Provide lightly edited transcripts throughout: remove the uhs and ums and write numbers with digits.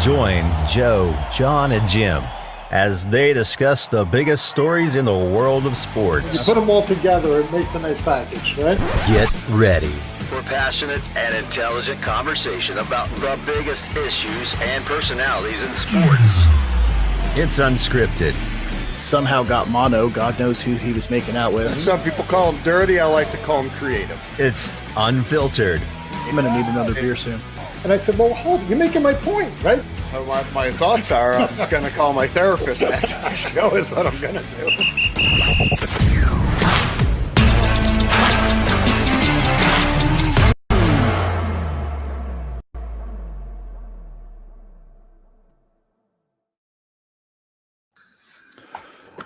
Join Joe, John, and Jim as they discuss the biggest stories in the world of sports. When you put them all together, it makes a nice package, right? Get ready for passionate and intelligent conversation about the biggest issues and personalities in sports. It's unscripted. Somehow got mono. God knows who he was making out with. Some people call him dirty. I like to call him creative. It's unfiltered. I'm going to need another beer soon. And I said, well, hold, you're making my point, right? My thoughts are I'm going to call my therapist after the show is what I'm going to do.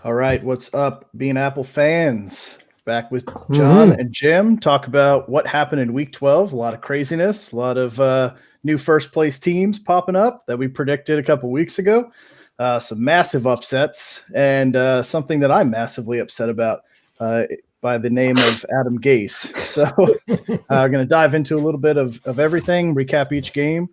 All right, what's up, Bean Apple fans? Back with John and Jim. Talk about what happened in Week 12. A lot of craziness, a lot of new first-place teams popping up that we predicted a couple weeks ago. Some massive upsets, and something that I'm massively upset about by the name of Adam Gase. So I'm going to dive into a little bit of everything, recap each game,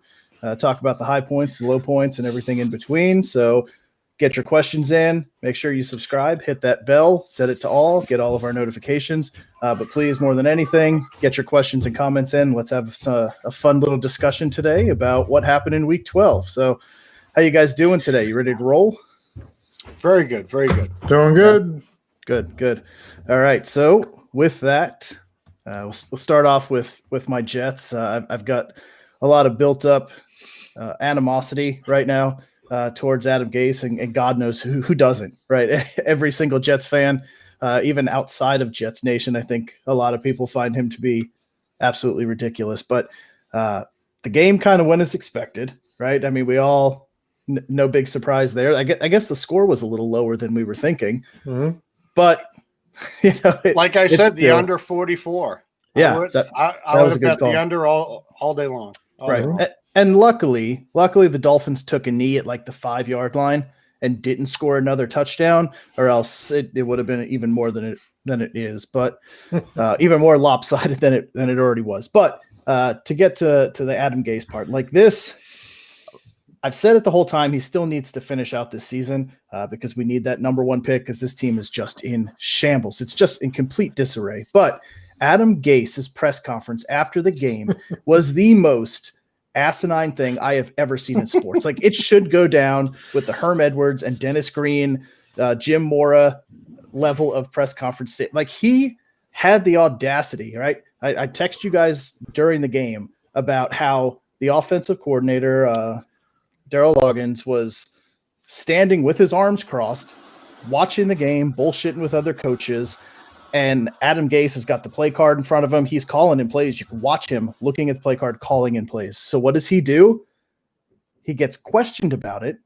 talk about the high points, the low points, and everything in between. So get your questions in. Make sure you subscribe, hit that bell, set it to all, get all of our notifications. But please, more than anything, get your questions and comments in. Let's have a fun little discussion today about what happened in Week 12. So how you guys doing today? You ready to roll? Very good. Very good. Doing good. Good. All right. So with that, we'll start off with my Jets. I've got a lot of built up animosity right now towards Adam Gase, and God knows who doesn't, right? Every single Jets fan, even outside of Jets Nation, I think a lot of people find him to be absolutely ridiculous. But the game kind of went as expected, right? I mean, we all no big surprise there. I guess the score was a little lower than we were thinking, but you know, like I said, the under 44. Yeah, I would have bet the under all day long. Right. And luckily the Dolphins took a knee at like the 5-yard line and didn't score another touchdown, or else it would have been even more than it is, but even more lopsided than it already was. But to get to the Adam Gase part, like this, I've said it the whole time. He still needs to finish out this season because we need that number 1 pick, because this team is just in shambles. It's just in complete disarray. But Adam Gase's press conference after the game was the most asinine thing I have ever seen in sports. Like, it should go down with the Herm Edwards and Dennis Green, Jim Mora level of press conference. Like, he had the audacity, right? I text you guys during the game about how the offensive coordinator, Darryl Loggins, was standing with his arms crossed, watching the game, bullshitting with other coaches. And Adam Gase has got the play card in front of him. He's calling in plays. You can watch him looking at the play card, calling in plays. So what does he do? He gets questioned about it.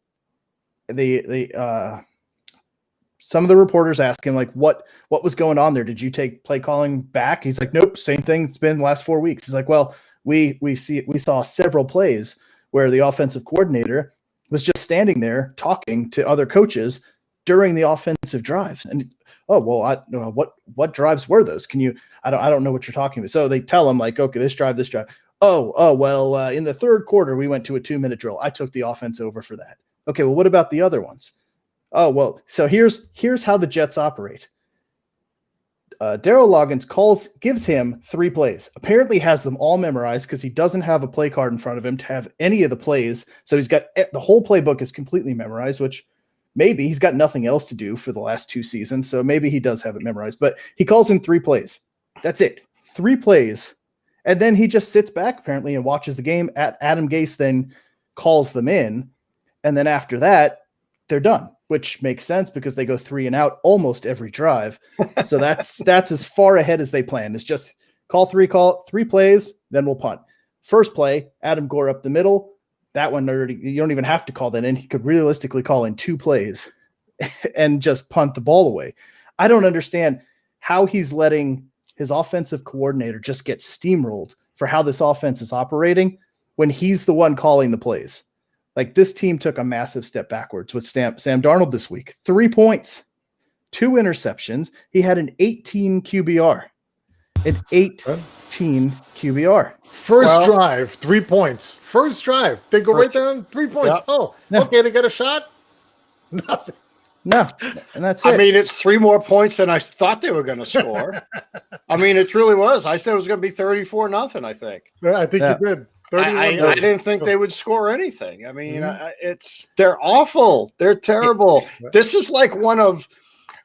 Some of the reporters ask him, like, what was going on there? Did you take play calling back? He's like, nope, same thing. It's been the last 4 weeks. He's like, well, we saw several plays where the offensive coordinator was just standing there talking to other coaches during the offensive drives. And what drives were those? I don't know what you're talking about. So they tell him, like, okay, this drive. Well, in the third quarter, we went to a 2-minute drill. I took the offense over for that. Okay, well, what about the other ones? Oh, well, so here's how the Jets operate. Darryl Loggins gives him 3 plays, apparently has them all memorized because he doesn't have a play card in front of him to have any of the plays. So he's got the whole playbook is completely memorized, which maybe he's got nothing else to do for the last 2 seasons. So maybe he does have it memorized, but he calls in 3 plays. That's it. 3 plays. And then he just sits back apparently and watches the game. Adam Gase then calls them in. And then after that, they're done, which makes sense because they go 3 and out almost every drive. So that's as far ahead as they plan. It's just call 3 plays, then we'll punt. First play, Adam Gore up the middle. That one already, you don't even have to call that in. He could realistically call in 2 plays and just punt the ball away. I don't understand how he's letting his offensive coordinator just get steamrolled for how this offense is operating when he's the one calling the plays. Like, this team took a massive step backwards with Sam Darnold this week. 3 points, 2 interceptions. He had an 18 QBR. an 18 QBR. First drive, 3 points. First drive. They go right there on 3 points. Yep. Oh, Yeah. okay, they get a shot? Nothing. No, and that's it. I mean, it's 3 more points than I thought they were going to score. I mean, it truly was. I said it was going to be 34-0. I think. Yeah, I think Yeah. you did. I 31. didn't think they would score anything. I mean, they're awful. They're terrible. This is like one of.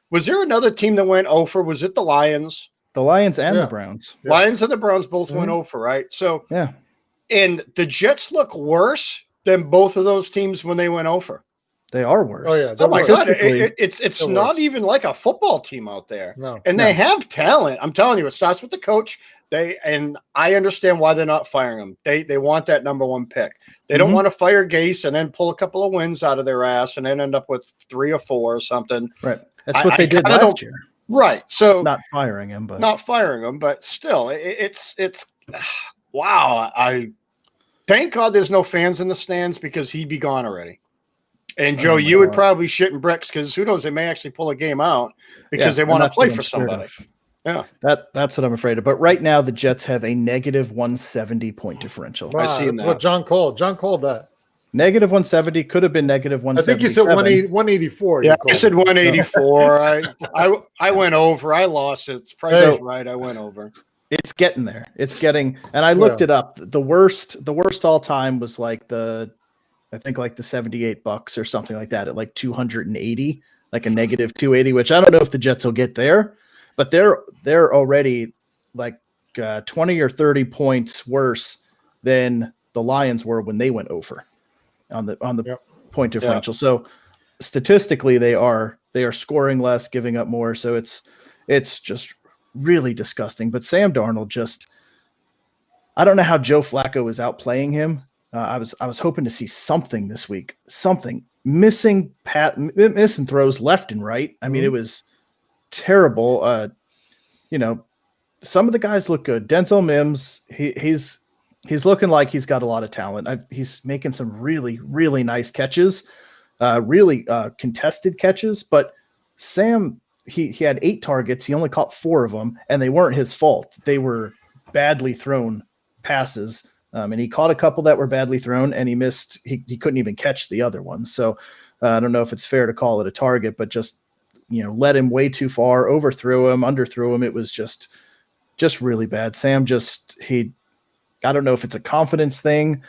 Was there another team that went 0 for? Was it the Lions? The Lions and Yeah. the Browns. Yeah. Lions and the Browns both went 0 for, right? So, Yeah. and the Jets look worse than both of those teams when they went 0 for. They are worse. Oh, yeah. Oh my God! Statistically, It's they're not worse. even like a football team out there, No. and they have talent. I'm telling you, it starts with the coach. And I understand why they're not firing him. They want that number 1 pick. They don't want to fire Gase and then pull a couple of wins out of their ass and then end up with 3 or 4 or something. Right. That's what I they did kinda last year. Right. So Not firing him, but not firing him, but still, it's wow. I thank God there's no fans in the stands because he'd be gone already. And Joe, you would probably shit in bricks because who knows, they may actually pull a game out because they and want to that's play what I'm for scared somebody. of. Yeah. That's what I'm afraid of. But right now, the Jets have a negative 170 point differential. Wow, seen that's that. what John called. John called that. Negative 170 could have been negative I 170. think you said 184. Yeah, you I called said it. 184. I went over. I lost it. It's probably right. I went over. It's getting there. It's getting, and I looked it up. The worst all time was like I think like the $78 or something like that at like 280, like a negative 280, which I don't know if the Jets will get there, but they're already like 20 or 30 points worse than the Lions were when they went over on the point differential. So statistically, they are scoring less, giving up more. So it's just really disgusting. But Sam Darnold I don't know how Joe Flacco is outplaying him. I was hoping to see something this week, something missing throws left and right. I mean, it was terrible. Some of the guys look good. Denzel Mims, he's looking like he's got a lot of talent. He's making some really, really nice catches, really contested catches. But Sam, he had 8 targets. He only caught 4 of them, and they weren't his fault. They were badly thrown passes. And he caught a couple that were badly thrown, and he missed. He couldn't even catch the other ones. So I don't know if it's fair to call it a target, but just led him way too far, overthrew him, underthrew him. It was just really bad. Sam I don't know if it's a confidence thing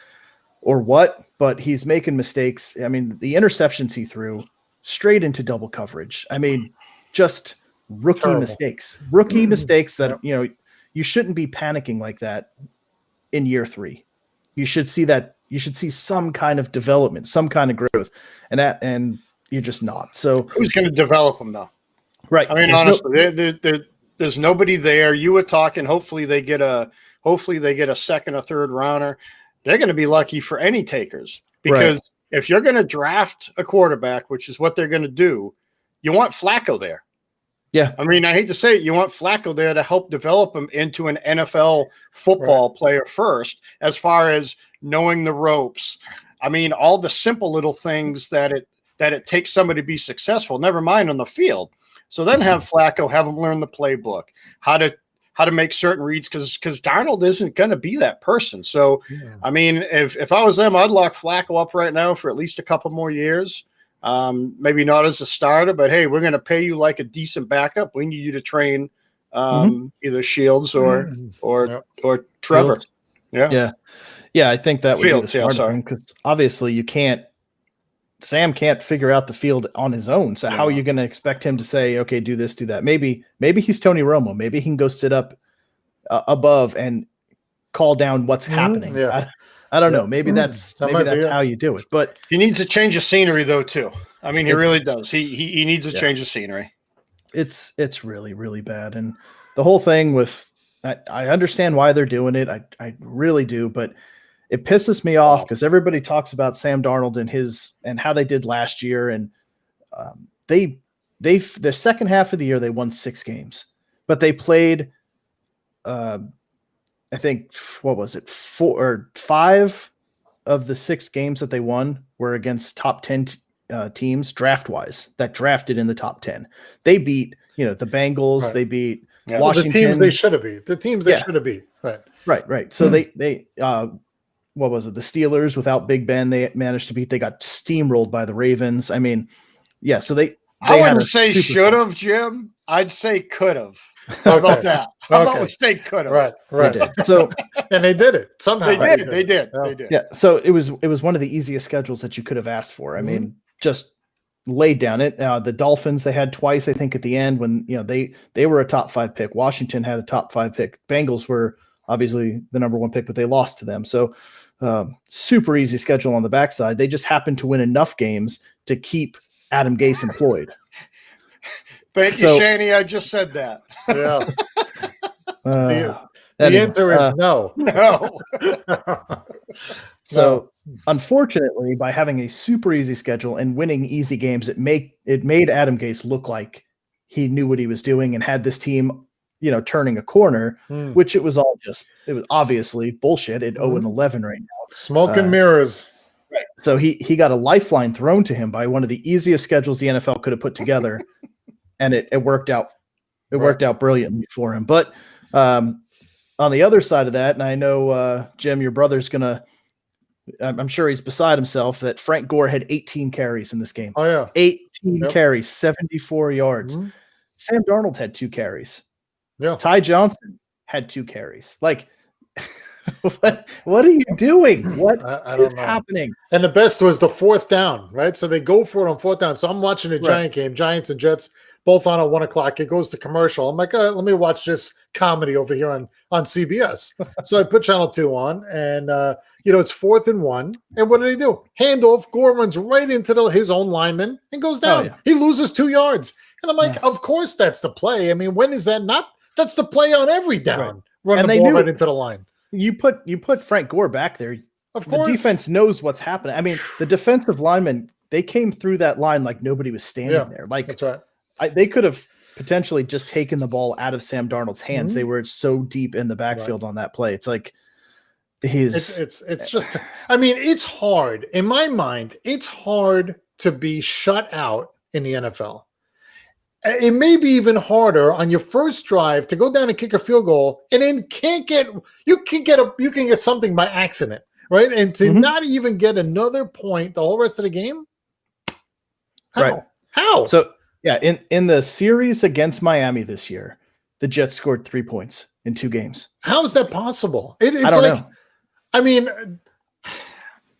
or what, but he's making mistakes. I mean, the interceptions he threw straight into double coverage. I mean, just rookie mistakes that you shouldn't be panicking like that. In year 3, you should see some kind of development, some kind of growth, and you're just not. So who's going to develop them though? Right. I mean, honestly, there's nobody there. You were talking. Hopefully they get a 2nd or 3rd rounder. They're going to be lucky for any takers because if you're going to draft a quarterback, which is what they're going to do, you want Flacco there. Yeah. I mean, I hate to say it, you want Flacco there to help develop him into an NFL football player first, as far as knowing the ropes. I mean, all the simple little things that it takes somebody to be successful, never mind on the field. So then have Flacco, have him learn the playbook, how to make certain reads, because Darnold isn't going to be that person. So, I mean, if I was them, I'd lock Flacco up right now for at least a couple more years. Maybe not as a starter, but hey, we're going to pay you like a decent backup. We need you to train either Shields or Trevor. Fields. Yeah. I think that would be the smart thing, because obviously Sam can't figure out the field on his own. So how are you going to expect him to say, okay, do this, do that? Maybe he's Tony Romo. Maybe he can go sit up above and call down what's happening. Yeah. I don't know. Maybe that's how you do it. But he needs a change of scenery, though, too. I mean, he really does. He needs a change of scenery. It's really, really bad. And the whole thing with I understand why they're doing it. I really do. But it pisses me off because everybody talks about Sam Darnold and how they did last year. And the second half of the year, they won 6 games. But they played I think, what was it? 4 or 5 of the 6 games that they won were against top 10 teams draft wise that drafted in the top 10. They beat, the Bengals. Right. They beat Yeah. Well, the Washington, teams they should have beat. The teams they Yeah. should have beat. Right. right. So they what was it? The Steelers without Big Ben, they managed to beat. They got steamrolled by the Ravens. I mean, yeah. So they I had wouldn't a say super- should have, Jim. I'd say could have. How about Okay. that? How about Okay. we say could have? Right. They Right. did. So And they did it somehow. They did. They it. did. Yeah. They did. yeah, so it was one of the easiest schedules that you could have asked for. I mean, just laid down it. The Dolphins they had twice, I think, at the end when they were a top 5 pick. Washington had a top 5 pick. Bengals were obviously the number 1 pick, but they lost to them. So super easy schedule on the backside. They just happened to win enough games to keep Adam Gase employed. Thank you, So- Shani. I just said that. Yeah. The Anyway, answer is no. No. So unfortunately, by having a super easy schedule and winning easy games, it made Adam Gase look like he knew what he was doing and had this team, turning a corner, which it was obviously bullshit at 0-11 right now. Smoke and mirrors. Right. So he got a lifeline thrown to him by one of the easiest schedules the NFL could have put together, and it worked out. It worked out brilliantly for him. But on the other side of that, and I know Jim, your brother's gonna. I'm sure he's beside himself that Frank Gore had 18 carries in this game. Oh yeah. 18 carries, 74 yards. Mhm. Sam Darnold had 2 carries. Yeah. Ty Johnson had 2 carries. Like, what are you doing? What I don't is know. happening? And the best was the 4th down, right? So they go for it on 4th down. So I'm watching the Giant game, Giants and Jets, both on at 1:00. It goes to commercial. I'm like, let me watch this comedy over here on CBS. So I put Channel 2 on, and it's 4th and 1. And what did he do? Handoff. Gore runs right into his own lineman and goes down. yeah. He loses 2 yards. And I'm like, of course that's the play. I mean, when is that not? That's the play on every down. Right. Run And the they ball knew right it. into the line. You put Frank Gore back there. Of The course. defense knows what's happening. I mean, the defensive linemen, they came through that line like nobody was standing there. Like That's right. they could have potentially just taken the ball out of Sam Darnold's hands. They were so deep in the backfield on that play. It's like It's just, I mean, it's hard. In my mind, it's hard to be shut out in the NFL. It may be even harder on your first drive to go down and kick a field goal and then you can get something by accident, right? And to not even get another point the whole rest of the game. How? Right. How? So yeah, in the series against Miami this year, the Jets scored 3 points in 2 games. How is that possible? It's I don't like, know. I mean, I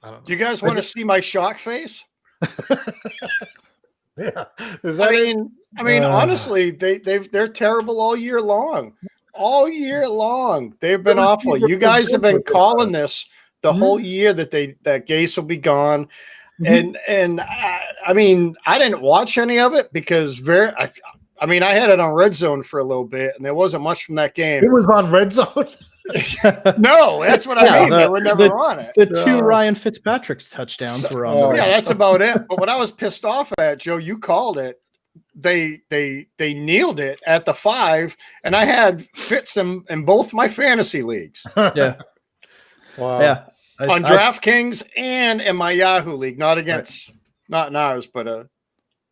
don't know. You guys want to see my shock face? Yeah. Is that I mean, honestly, they're terrible all year long. All year long, they've been awful. You guys have been calling this the whole year that Gase will be gone, and I mean, I didn't watch any of it because I mean, I had it on Red Zone for a little bit, and there wasn't much from that game. It was on Red Zone. No, that's what I mean. They were never on it. The 2 Ryan Fitzpatrick's touchdowns were on the Red Yeah, Zone. that's about it. But what I was pissed off at, Joe, you called it. They kneeled it at the 5, and I had Fitz in both my fantasy leagues. Yeah. Wow. Yeah. On DraftKings and in my Yahoo league, not not in ours, but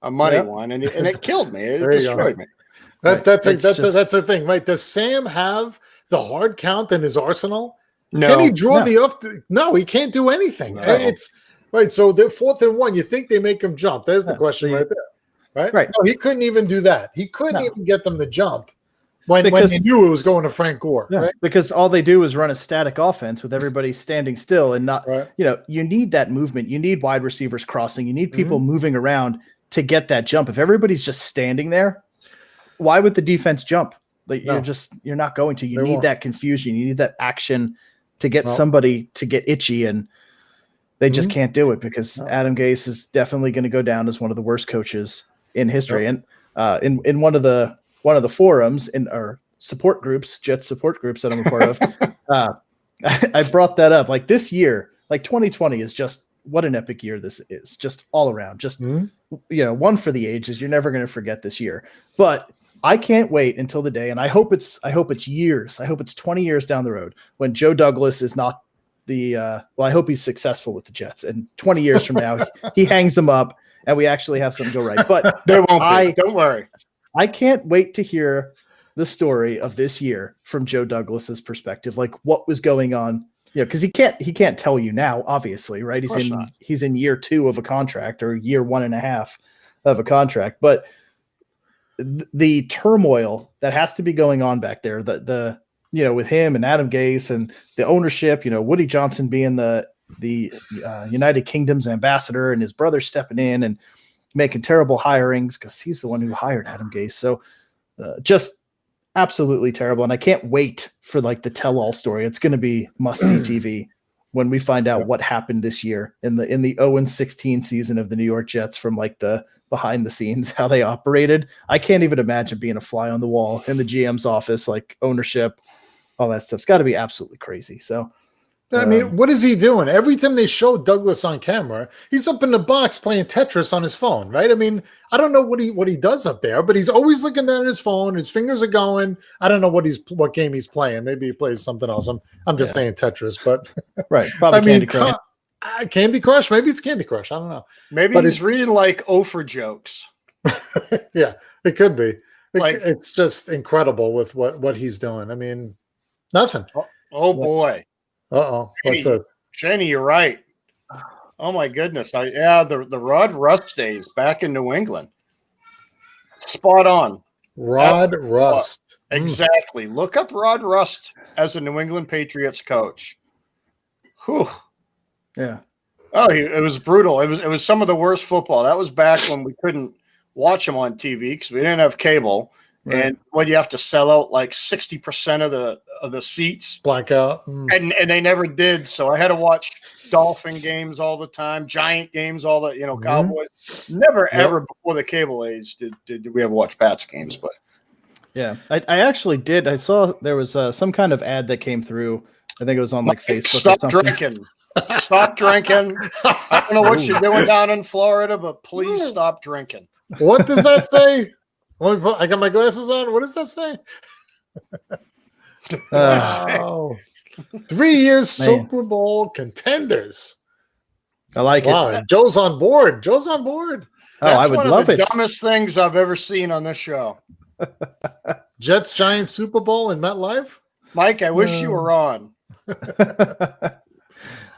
a money one, and it killed me. It destroyed me. That's the thing, right? Does Sam have the hard count in his arsenal? No. Can he draw the off? No, he can't do anything. No. It's right. So they're 4th and 1. You think they make him jump? There's the question right there. Right. Right. No, he couldn't even do that. He couldn't even get them to jump when Because- he knew it was going to Frank Gore. Yeah, Right. because all they do is run a static offense with everybody standing still and not, Right. you need that movement. You need wide receivers crossing. You need people moving around to get that jump. If everybody's just standing there, why would the defense jump? Like you're not going to. You need that confusion. You need that action to get somebody to get itchy, and they just can't do it because Adam Gase is definitely going to go down as one of the worst coaches in history. And in one of the forums in our support groups, Jet support groups that I'm a part of, I brought that up. Like this year, like 2020 is just what an epic year this is. Just all around. Just one for the ages. You're never going to forget this year. But I can't wait until the day, and I hope it's years. I hope it's 20 years down the road when Joe Douglas is not I hope he's successful with the Jets, and 20 years from now he hangs them up and we actually have something go right. But They won't be. Don't worry. I can't wait to hear the story of this year from Joe Douglas's perspective, like what was going on. Yeah, because he can't tell you now, obviously, right? He's in year 2 of a contract or year 1.5 of a contract, but the turmoil that has to be going on back there, the with him and Adam Gase and the ownership, Woody Johnson being the United Kingdom's ambassador and his brother stepping in and making terrible hirings because he's the one who hired Adam Gase. So just absolutely terrible. And I can't wait for like the tell-all story. It's going to be must-see TV when we find out what happened this year in the 0-16 season of the New York Jets, from like the behind the scenes, how they operated. I can't even imagine being a fly on the wall in the GM's office, like ownership, all that stuff's got to be absolutely crazy. So, I mean, what is he doing? Every time they show Douglas on camera, he's up in the box playing Tetris on his phone, right? I mean, I don't know what he does up there, but he's always looking down at his phone. His fingers are going. I don't know what game he's playing. Maybe he plays something else. I'm just saying Tetris, but right, probably Candy Crush. Candy Crush. Maybe it's Candy Crush. I don't know. Maybe he's reading like Ofer jokes. Yeah, it could be. It's just incredible with what he's doing. I mean, nothing. Oh boy. Uh-oh. What's that? Shaney, you're right. Oh my goodness. The Rod Rust days back in New England. Spot on. Rod Rust. Exactly. Look up Rod Rust as a New England Patriots coach. Whew. Yeah. Oh, it was brutal. It was some of the worst football. That was back when we couldn't watch them on TV because we didn't have cable. Right. And when you have to sell out like 60% of the seats, blackout, and they never did. So I had to watch Dolphin games all the time, Giant games, all the Cowboys. Never ever before the cable age did we ever watch Pats games. But yeah, I actually did. I saw there was some kind of ad that came through. I think it was on like Facebook. Stop drinking. Stop drinking. I don't know what you're doing down in Florida, but please stop drinking. What does that say? I got my glasses on. What does that say? Wow. 3 years Super Bowl contenders. I like it. Joe's on board. That's I would love it. Dumbest things I've ever seen on this show. Jets Giants Super Bowl in MetLife. Mike, I wish you were on.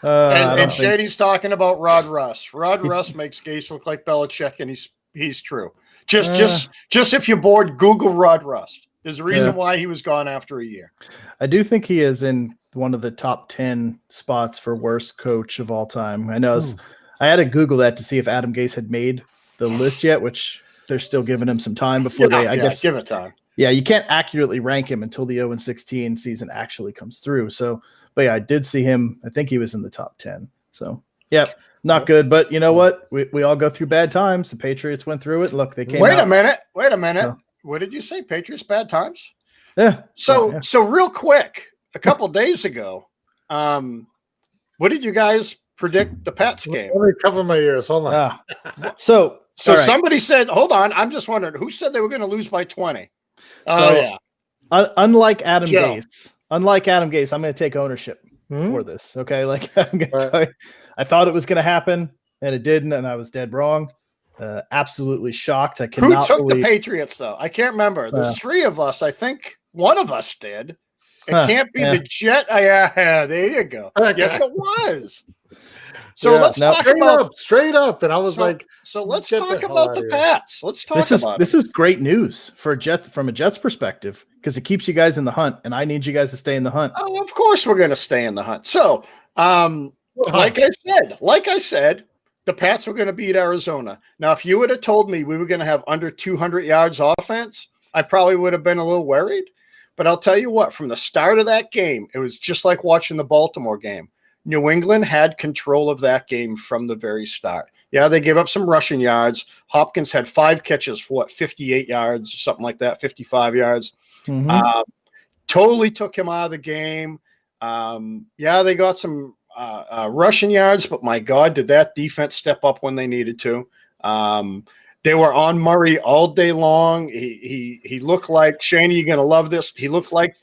And Shady's talking about Rod Rust. Rod Rust makes Gase look like Belichick, and he's true. Just if you're bored, Google Rod Rust. There's a reason why he was gone after a year. I do think he is in one of the top 10 spots for worst coach of all time. I know I had to Google that to see if Adam Gase had made the list yet, which they're still giving him some time before I guess give it time. Yeah, you can't accurately rank him until the 0-16 season actually comes through. So, but yeah, I did see him. I think he was in the top 10. So, yeah. Not good, but you know what? We all go through bad times. The Patriots went through it. Look, they came Wait out. a minute. So, what did you say? Patriots bad times? Yeah. So real quick, a couple days ago, what did you guys predict the Pats game? Let me cover my ears. Hold on. So somebody said, hold on. I'm just wondering who said they were going to lose by 20. Unlike Adam Gase, I'm going to take ownership for this. Okay. Like I'm going to tell you, I thought it was going to happen and it didn't. And I was dead wrong. Absolutely shocked. I cannot believe. Who took the Patriots though? I can't remember. There's three of us. I think one of us did. It can't be the Jet. Yeah, there you go. Yes, it was. So let's talk straight up. And I was so let's talk about the Pats. Let's talk about this is great news from a Jets perspective because it keeps you guys in the hunt, and I need you guys to stay in the hunt. Oh, of course we're going to stay in the hunt. So, like I said, the Pats were going to beat Arizona. Now, if you would have told me we were going to have under 200 yards offense, I probably would have been a little worried. But I'll tell you what, from the start of that game, it was just like watching the Baltimore game. New England had control of that game from the very start. Yeah, they gave up some rushing yards. Hopkins had 5 catches for 58 yards or something like that, 55 yards. Totally took him out of the game. They got some rushing yards, but my God, did that defense step up when they needed to. They were on Murray all day long. He looked like, Shaney, you're going to love this. He looked like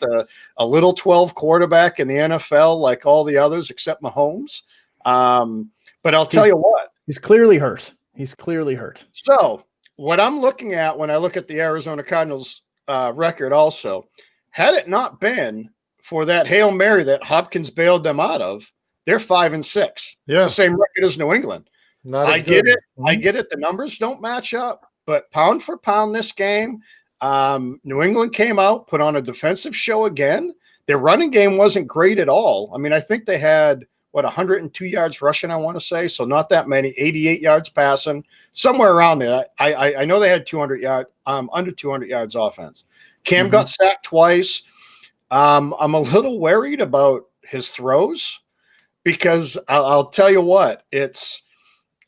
a little 12 quarterback in the NFL, like all the others except Mahomes. But I'll tell you what. He's clearly hurt. So what I'm looking at when I look at the Arizona Cardinals record also. Had it not been for that Hail Mary that Hopkins bailed them out of, they're 5-6. Yeah. The same record as New England. I get it. Mm-hmm. I get it. The numbers don't match up, but pound for pound this game, New England came out, put on a defensive show again. Their running game wasn't great at all. I mean, I think they had, 102 yards rushing, I want to say. So not that many, 88 yards passing, somewhere around there. I know they had 200 yards, under 200 yards offense. Cam got sacked twice. I'm a little worried about his throws because I'll tell you what,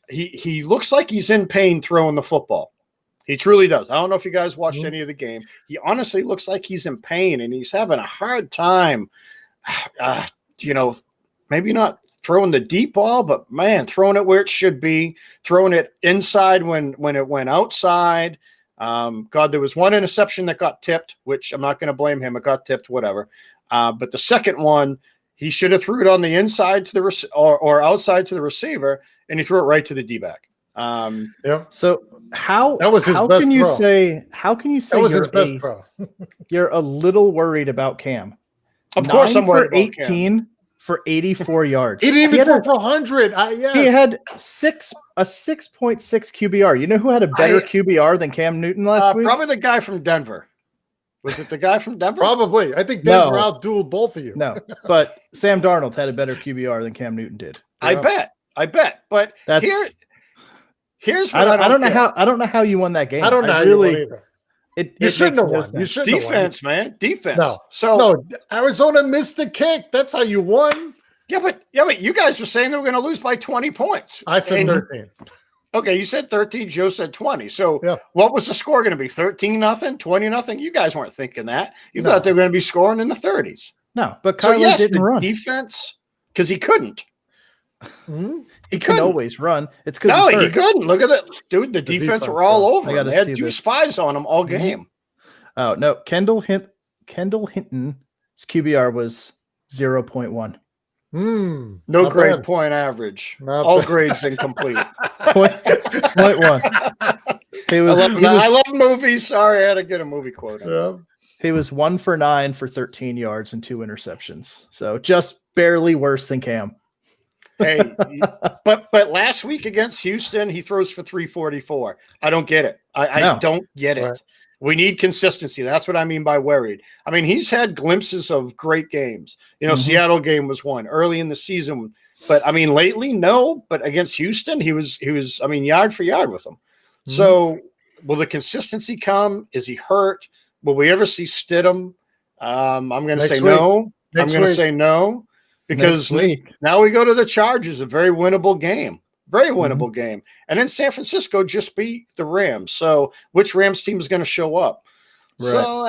he looks like he's in pain throwing the football. He truly does. I don't know if you guys watched any of the game. He honestly looks like he's in pain and he's having a hard time, maybe not throwing the deep ball, but man, throwing it where it should be, throwing it inside when it went outside. There was one interception that got tipped, which I'm not going to blame him. It got tipped, whatever. But the second one, he should have threw it on the inside to the or outside to the receiver, and he threw it right to the D-back. So how that was his how best can you throw. say how can you say that was his best throw? You're a little worried about Cam? Of course, I'm worried for about 18 Cam. For 84 yards. He didn't even throw for 100. Yes. He had a 6.6 QBR. You know who had a better QBR than Cam Newton last week? Probably the guy from Denver. Was it the guy from Denver? Probably. I think Denver outdueled both of you. No, but Sam Darnold had a better QBR than Cam Newton did. I bet. But here's what I don't know how you won that game. I don't know how you won either. You shouldn't have won. You shouldn't have won. Defense, man. Defense. No, Arizona missed the kick. That's how you won. Yeah, but you guys were saying they were going to lose by 20 points. I said 13. Okay, you said 13. Joe said 20. So what was the score going to be? 13-0, 20-0? You guys weren't thinking that. You thought they were going to be scoring in the 30s. No, but Kyler didn't run. Defense, because he couldn't. He can always run. It's because he couldn't. Look at that, dude. The defense were all over him. They had two spies on him all game. Oh no, Kendall Hinton's QBR was 0.1. No grade bad. Point average. Not all bad. Grades incomplete. Point 1. I love movies. Sorry, I had to get a movie quote. He was 1 for 9 for 13 yards and 2 interceptions. So just barely worse than Cam. Hey, but last week against Houston, he throws for 344. I don't get it. I don't get it. Right. We need consistency. That's what I mean by worried. I mean, he's had glimpses of great games. Seattle game was one early in the season, but I mean, lately, no. But against Houston, he was. I mean, yard for yard with them. So, will the consistency come? Is he hurt? Will we ever see Stidham? I'm going to say no. I'm going to say no. Because now we go to the Chargers, a very winnable game. Very winnable game. And then San Francisco just beat the Rams. So which Rams team is going to show up? Right. So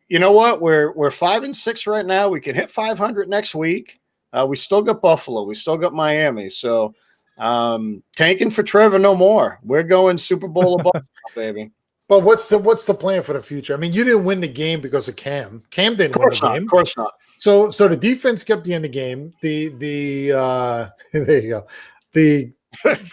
you know what? We're 5-6 right now. We can hit 500 next week. We still got Buffalo. We still got Miami. So tanking for Trevor no more. We're going Super Bowl of Buffalo, baby. But what's the plan for the future? I mean, you didn't win the game because of Cam. Cam didn't win the game. Of course not. So the defense kept you in the game. The there you go. The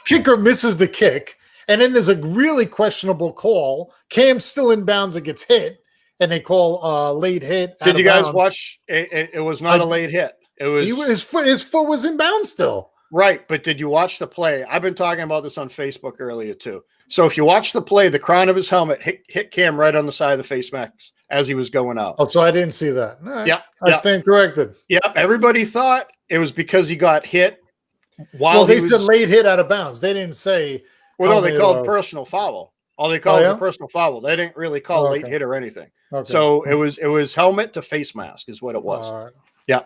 kicker misses the kick, and then there's a really questionable call. Cam's still in bounds and gets hit, and they call late hit. Did you guys watch? It was not a late hit. It was his foot was in bounds still. Right, but did you watch the play? I've been talking about this on Facebook earlier too. So if you watch the play, the crown of his helmet hit Cam right on the side of the face mask as he was going out. Oh, so I didn't see that. Right. Yep. I stand corrected. Yep. Everybody thought it was because he got hit. They said late hit out of bounds. They didn't say. Well, no, they called personal foul. All they called was a personal foul. They didn't really call late hit or anything. Okay. So it was helmet to face mask is what it was. Right. Yeah.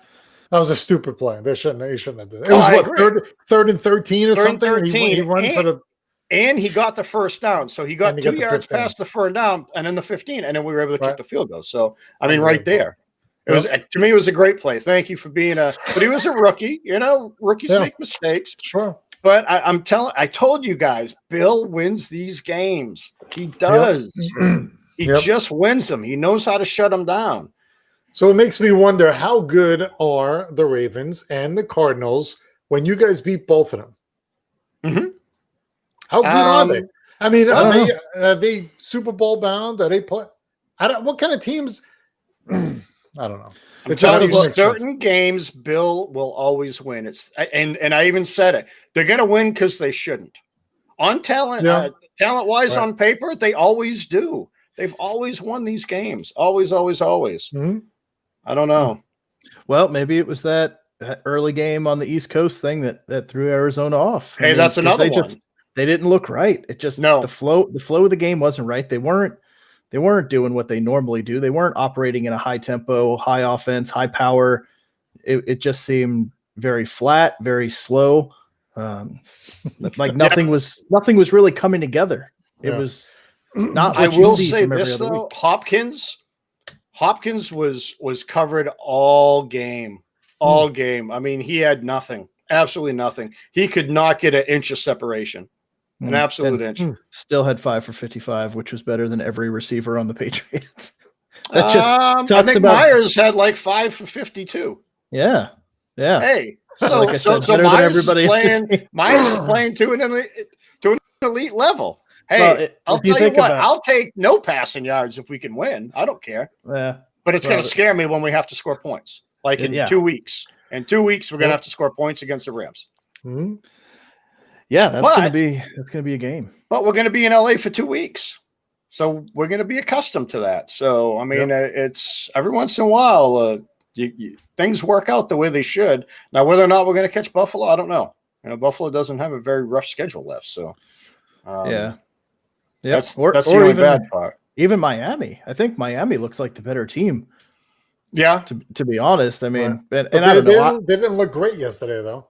That was a stupid play. They shouldn't have done it. It was third and 13 or something. 13. He run for the. And he got the first down. So he got 2 yards past the first down and then the 15. And then we were able to kick the field goal. So, I mean, right there. It was, to me, it was a great play. Thank you for being but he was a rookie. Rookies make mistakes. Sure. But I told you guys, Bill wins these games. He does. Yep. He just wins them. He knows how to shut them down. So it makes me wonder, how good are the Ravens and the Cardinals when you guys beat both of them? Mm-hmm. How good are they? I mean, are they Super Bowl bound? Are they play? What kind of teams? I don't know. It just certain games, Bill will always win. And I even said it. They're going to win because they shouldn't. On talent, talent-wise, on paper, they always do. They've always won these games. Always, always, always. Mm-hmm. I don't know. Well, maybe it was that early game on the East Coast thing that threw Arizona off. Hey, that's another one. They didn't look right. It just the flow of the game wasn't right. They weren't doing what they normally do. They weren't operating in a high tempo, high offense, high power. It just seemed very flat, very slow. Like nothing was really coming together. It was not what you see from every other week. Hopkins was covered all game. I mean, he had nothing, absolutely nothing. He could not get an inch of separation. An absolute inch. Still had 5 for 55, which was better than every receiver on the Patriots. That just I think Myers had like 5 for 52. Yeah. Hey, so like I said, so Myers is playing to an elite level. Hey, I'll tell you what, I'll take no passing yards if we can win. I don't care. Yeah. But it's going to scare me when we have to score points. Like in 2 weeks. In 2 weeks, we're going to have to score points against the Rams. Mm-hmm. Yeah, that's gonna be a game. But we're gonna be in LA for 2 weeks. So we're gonna be accustomed to that. So I mean it's every once in a while things work out the way they should. Now whether or not we're gonna catch Buffalo, I don't know. Buffalo doesn't have a very rough schedule left. So that's the only bad part. Even Miami. I think Miami looks like the better team. Yeah. To be honest. I mean, and I don't know. They didn't look great yesterday though.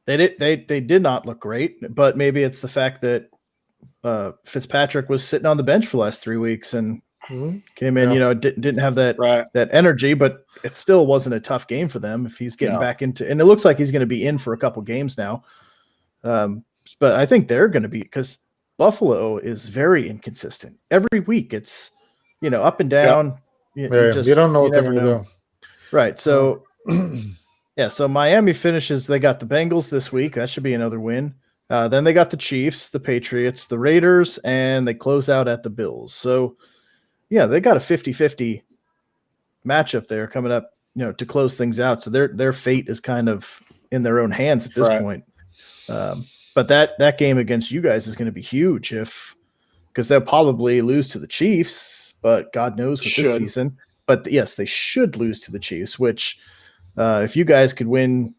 They did not look great, but maybe it's the fact that Fitzpatrick was sitting on the bench for the last 3 weeks and came in, didn't have that energy, but it still wasn't a tough game for them if he's getting back into, and it looks like he's going to be in for a couple games now. But I think they're going to be, because Buffalo is very inconsistent. Every week it's, up and down. You don't know what they're going to do. Right. So so Miami finishes. They got the Bengals this week. That should be another win. Then they got the Chiefs, the Patriots, the Raiders, and they close out at the Bills. So, they got a 50-50 matchup there coming up, to close things out. So their fate is kind of in their own hands at this point. But that game against you guys is going to be huge because they'll probably lose to the Chiefs, but God knows with this season. But yes, they should lose to the Chiefs, which – if you guys could win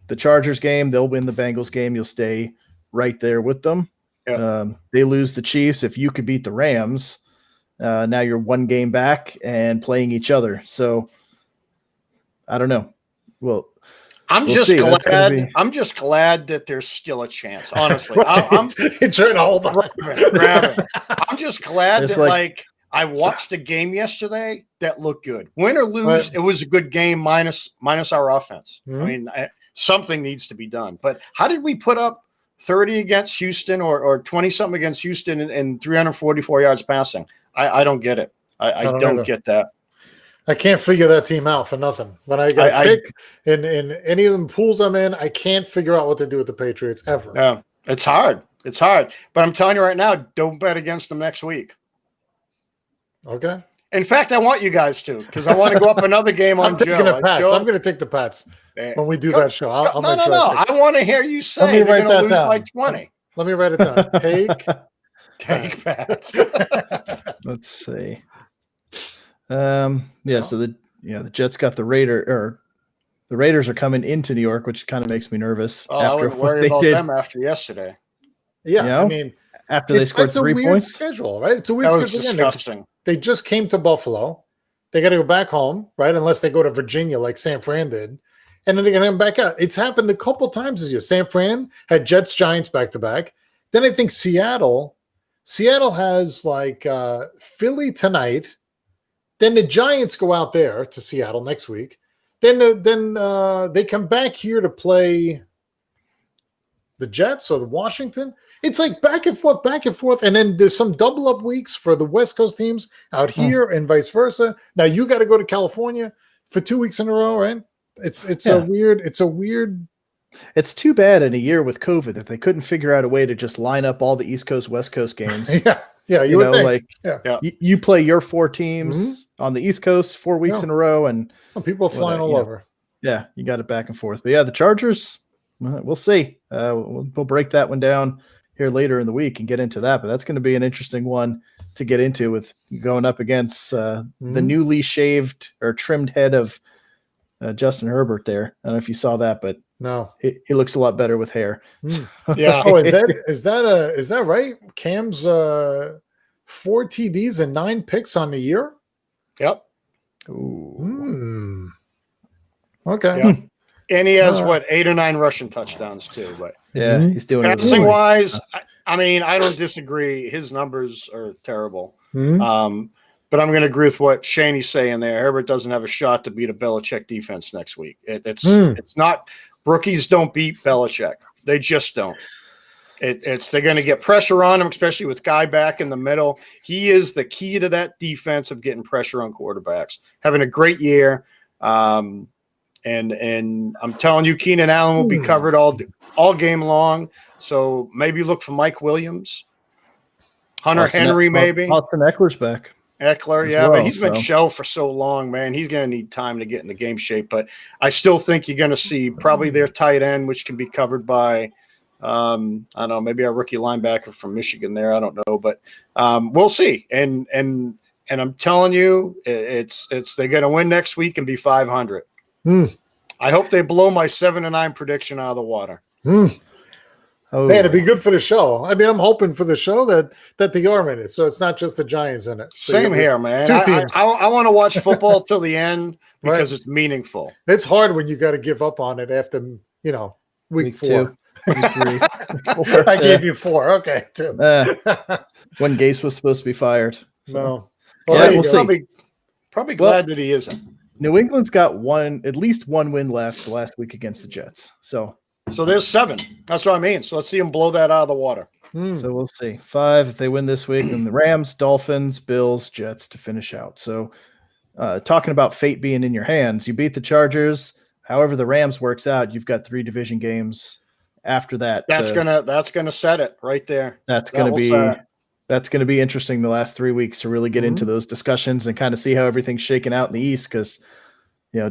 the Chargers game, they'll win the Bengals game. You'll stay right there with them. Yep. They lose the Chiefs. If you could beat the Rams, now you're one game back and playing each other. So I don't know. Well, I'm just glad that there's still a chance. Honestly, I'm trying to hold on. I'm just glad that I watched a game yesterday that looked good. Win or lose, it was a good game minus our offense. Mm-hmm. I mean, something needs to be done. But how did we put up 30 against Houston or 20-something against Houston and 344 yards passing? I don't get it. I don't get that. I can't figure that team out for nothing. When I got picked in any of them pools I'm in, I can't figure out what to do with the Patriots ever. Yeah, it's hard. It's hard. But I'm telling you right now, don't bet against them next week. Okay. In fact, I want you guys to, because I want to go up another game on Joe. I'm going to take the Pats when we do that show. I'll make sure. I want to hear you say they're going to lose by 20. Let me write it down. Take Pats. Let's see. So the Jets got the Raiders are coming into New York, which kind of makes me nervous. I wouldn't worry about them after yesterday. Yeah, I mean, after they scored 3 points, schedule, right? It's a weird schedule. Disgusting. They just came to Buffalo. They got to go back home, right? Unless they go to Virginia like San Fran did, and then they're going to come back out. It's happened a couple times this year. San Fran had Jets Giants back to back. Then I think Seattle has Philly tonight. Then the Giants go out there to Seattle next week. Then they come back here to play the Jets or the Washington. It's like back and forth. And then there's some double up weeks for the West Coast teams out here and vice versa. Now you got to go to California for 2 weeks in a row, right? It's a weird. It's too bad in a year with COVID that they couldn't figure out a way to just line up all the East Coast, West Coast games Yeah, you would think. You play your 4 teams on the East Coast 4 weeks in a row, and people are flying all over. Yeah, you got it back and forth. But yeah, the Chargers, we'll see. We'll break that one down here later in the week and get into that. But that's going to be an interesting one to get into with going up against the newly shaved or trimmed head of Justin Herbert there. I don't know if you saw that, but no, he looks a lot better with hair. Yeah. Oh, is that right? Cam's 4 TDs and 9 picks on the year. Yep. Ooh. Okay. Yeah. And he has 8 or 9 rushing touchdowns too. But he's doing it. Passing wise, I mean, I don't disagree. His numbers are terrible. But I'm going to agree with what Shaney's saying there. Herbert doesn't have a shot to beat a Belichick defense next week. It's not. Rookies don't beat Belichick. They just don't. They're going to get pressure on him, especially with Guy back in the middle. He is the key to that defense of getting pressure on quarterbacks. Having a great year. And I'm telling you, Keenan Allen will be covered all game long. So maybe look for Mike Williams, Hunter Henry, maybe. Austin Eckler's back. Eckler, but he's been shelved for so long, man. He's going to need time to get into game shape. But I still think you're going to see probably their tight end, which can be covered by, I don't know, maybe a rookie linebacker from Michigan there. I don't know, but we'll see. And I'm telling you, they're going to win next week and be 500. I hope they blow my 7-9 prediction out of the water. Oh. Man, it'd be good for the show. I mean, I'm hoping for the show that they are in it, so it's not just the Giants in it. So same here, man. 2 teams. I want to watch football till the end because it's meaningful. It's hard when you got to give up on it after week 4. Week 3. I gave you 4. Okay, 2. When Gase was supposed to be fired. So. No. Well, we'll see. Probably glad that he isn't. New England's got at least one win left last week against the Jets. So there's 7. That's what I mean. So let's see them blow that out of the water. So we'll see. 5 if they win this week, and the Rams, Dolphins, Bills, Jets to finish out. So talking about fate being in your hands, you beat the Chargers. However, the Rams works out, you've got 3 division games after that. That's gonna set it right there. That's gonna be interesting the last 3 weeks to really get into those discussions and kind of see how everything's shaking out in the East, because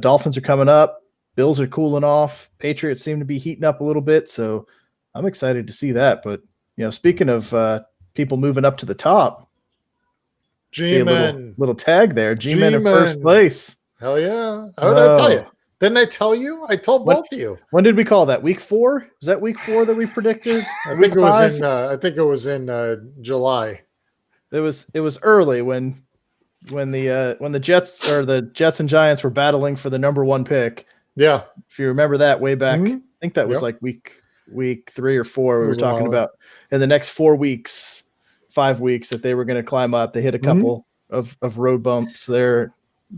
Dolphins are coming up. Bills are cooling off. Patriots seem to be heating up a little bit, so I'm excited to see that. But speaking of people moving up to the top, G-Men, little tag there. G-Men in first place. Hell yeah! How did I tell you? Didn't I tell you? I told both of you. When did we call that? Week 4? Was that week 4 that we predicted? I think it was in July. It was early when the Jets and Giants were battling for the number 1 pick. Yeah. If you remember that way back, I think that was like week 3 or 4. We were talking about in the next 4 weeks, 5 weeks that they were going to climb up. They hit a couple of road bumps there,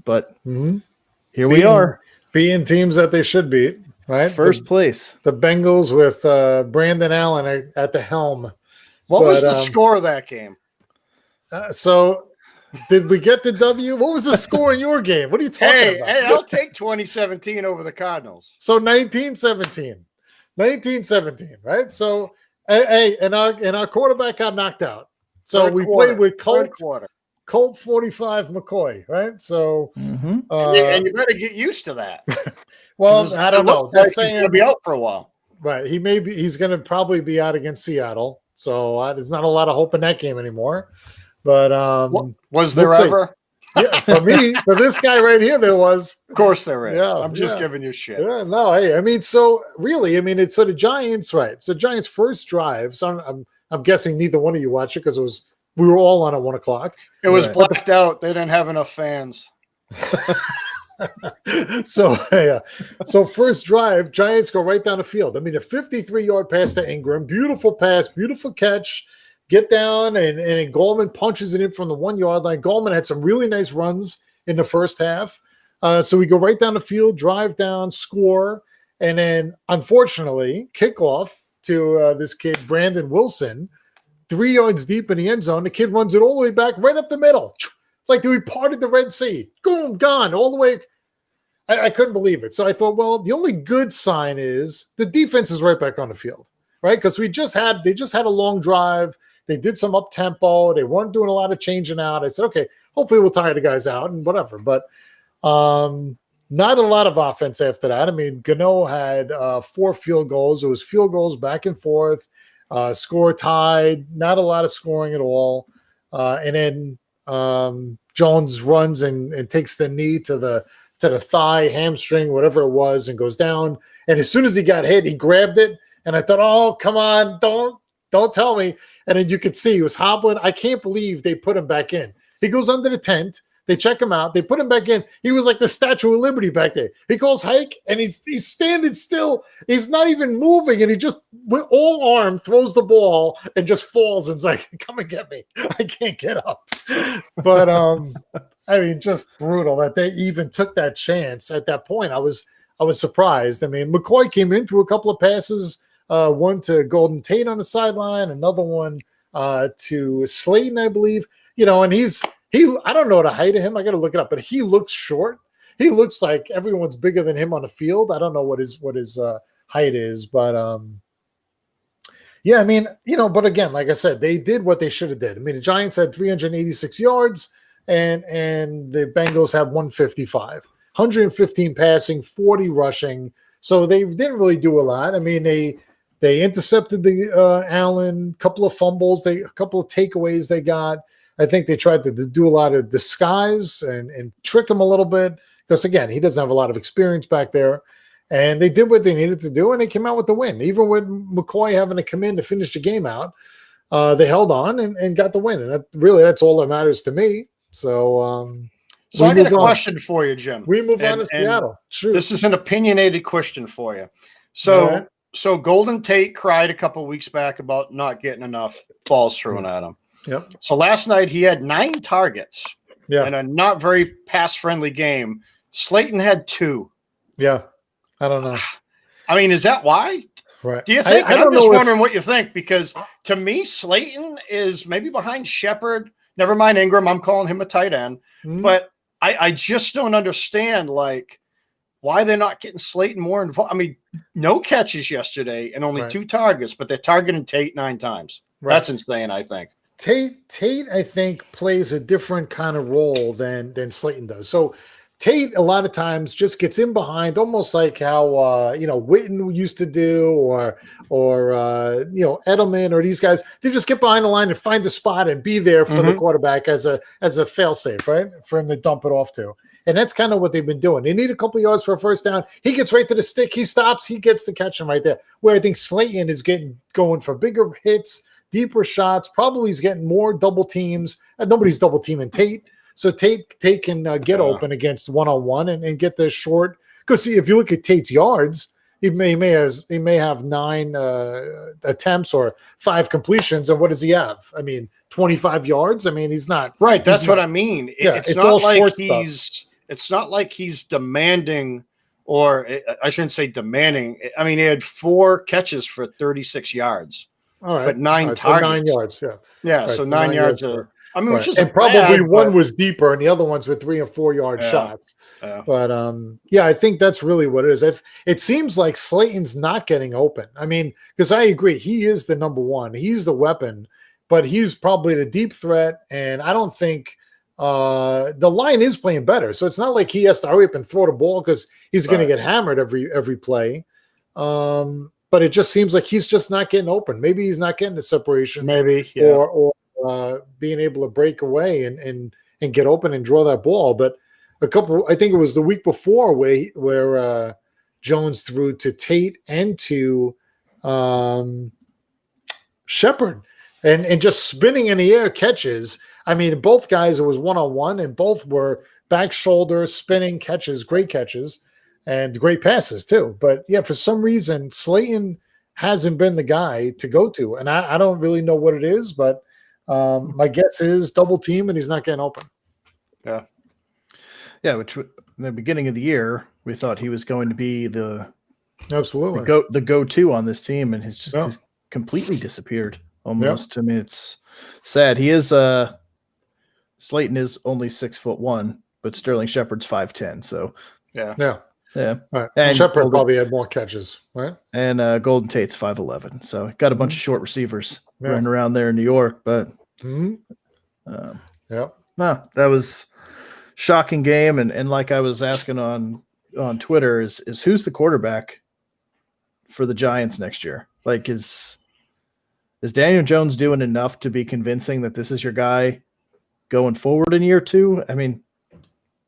but here we are. Being teams that they should beat, right? First place. The Bengals with Brandon Allen at the helm. What was the score of that game? So did we get the W? What was the score in your game? What are you talking about? Hey, I'll take 2017 over the Cardinals. So 1917, right? So, and our quarterback got knocked out. So we played with Colt 45 McCoy, right? So, and you better get used to that. Well, I don't know. He's going to be out for a while. Right. He's going to probably be out against Seattle. So there's not a lot of hope in that game anymore. But was there ever? Yeah, for this guy right here, there was. Of course there is. Yeah, I'm just giving you shit. Yeah, no, hey, I mean, so really, it's the Giants, right? So Giants' first drive. So I'm guessing neither one of you watched it because we were all on at 1:00. It was blacked out. They didn't have enough fans. So first drive, Giants go right down the field. I mean, a 53-yard pass to Ingram, beautiful pass, beautiful catch. Get down, and Goldman punches it in from the 1-yard line. Goldman had some really nice runs in the first half. So we go right down the field, drive down, score, and then, unfortunately, kickoff to this kid, Brandon Wilson, 3 yards deep in the end zone. The kid runs it all the way back, right up the middle. It's like we parted the Red Sea. Boom, gone, all the way. I couldn't believe it. So I thought, well, the only good sign is the defense is right back on the field, right? Because they just had a long drive. They did some up tempo. They weren't doing a lot of changing out. I said, okay, hopefully we'll tire the guys out and whatever. But not a lot of offense after that. I mean, Gano had 4 field goals. It was field goals back and forth, score tied, not a lot of scoring at all. And then Jones runs and takes the knee to the thigh, hamstring, whatever it was, and goes down. And as soon as he got hit, he grabbed it. And I thought, oh, come on, don't tell me. And then you could see he was hobbling. I can't believe they put him back in. He goes under the tent. They check him out. They put him back in. He was like the Statue of Liberty back there. He calls hike, and he's standing still. He's not even moving, and he just, with all arm, throws the ball and just falls and is like, come and get me. I can't get up. But, I mean, just brutal that they even took that chance at that point. I was surprised. I mean, McCoy came in, threw a couple of passes, one to Golden Tate on the sideline, another one to Slayton, I believe. You know, and I don't know the height of him. I got to look it up, but he looks short. He looks like everyone's bigger than him on the field. I don't know what his height is, but yeah, I mean, you know, but again, like I said, they did what they should have did. I mean, the Giants had 386 yards, and the Bengals had 155, 115 passing, 40 rushing. So they didn't really do a lot. I mean, they intercepted the Allen, couple of fumbles, a couple of takeaways they got. I think they tried to do a lot of disguise and trick him a little bit because, again, he doesn't have a lot of experience back there. And they did what they needed to do, and they came out with the win. Even with McCoy having to come in to finish the game out, they held on and got the win. And that's all that matters to me. So I got a question for you, Jim. We move on to Seattle. Sure. This is an opinionated question for you. So Golden Tate cried a couple of weeks back about not getting enough balls thrown at him. Yep. So last night he had 9 targets in a not very pass-friendly game. Slayton had 2. Yeah. I don't know. I mean, is that why? Right. Do you think? I'm just wondering what you think, because to me, Slayton is maybe behind Shepard. Never mind Ingram. I'm calling him a tight end. Mm-hmm. But I just don't understand, like, why they're not getting Slayton more involved. I mean, no catches yesterday and only 2 targets, but they're targeting Tate 9 times. Right. That's insane, I think. Tate, I think, plays a different kind of role than Slayton does. So Tate, a lot of times, just gets in behind, almost like how Witten used to do, or Edelman, or these guys. They just get behind the line and find the spot and be there for the quarterback as a fail-safe, right, for him to dump it off to. And that's kind of what they've been doing. They need a couple yards for a first down. He gets right to the stick. He stops. He gets the catch him right there. Where I think Slayton is going for bigger hits, deeper shots. Probably he's getting more double teams. Nobody's double teaming Tate. So Tate can get open against one-on-one and get the short. Because see, if you look at Tate's yards, he may have 9 attempts or 5 completions. And what does he have? I mean, 25 yards. I mean, he's not right. That's what I mean. It's not all like short he's. Stuff. It's not like he's demanding, or I shouldn't say demanding. I mean, he had 4 catches for 36 yards. All right, but 9 targets. So 9 yards. Yeah. Right, so 9 yards. I mean, which is probably one was deeper, and the other ones were 3 and 4 yard shots. Yeah. But I think that's really what it is. It seems like Slayton's not getting open. I mean, because I agree, he is the number one. He's the weapon, but he's probably the deep threat. And I don't think the line is playing better. So it's not like he has to hurry up and throw the ball because he's going to get hammered every play. But it just seems like he's just not getting open. Maybe he's not getting the separation. Maybe, or being able to break away and get open and draw that ball. But I think it was the week before where Jones threw to Tate and to Shepard and just spinning in the air catches. I mean, both guys, it was one-on-one, and both were back shoulder spinning catches, great catches, and great passes too. But yeah, for some reason, Slayton hasn't been the guy to go to. And I don't really know what it is, but my guess is double team and he's not getting open. Yeah. Yeah, which in the beginning of the year, we thought he was going to be the go-to on this team, and he's completely disappeared almost. I mean, it's sad. He is Slayton is only 6'1", but Sterling Shepard's 5'10". So yeah. Yeah. Right. And Shepard probably had more catches, right? And Golden Tate's 5'11", so got a bunch of short receivers running around there in New York. But yeah, no, that was shocking game. And like I was asking on Twitter, is who's the quarterback for the Giants next year? Like, is Daniel Jones doing enough to be convincing that this is your guy going forward in year 2? I mean,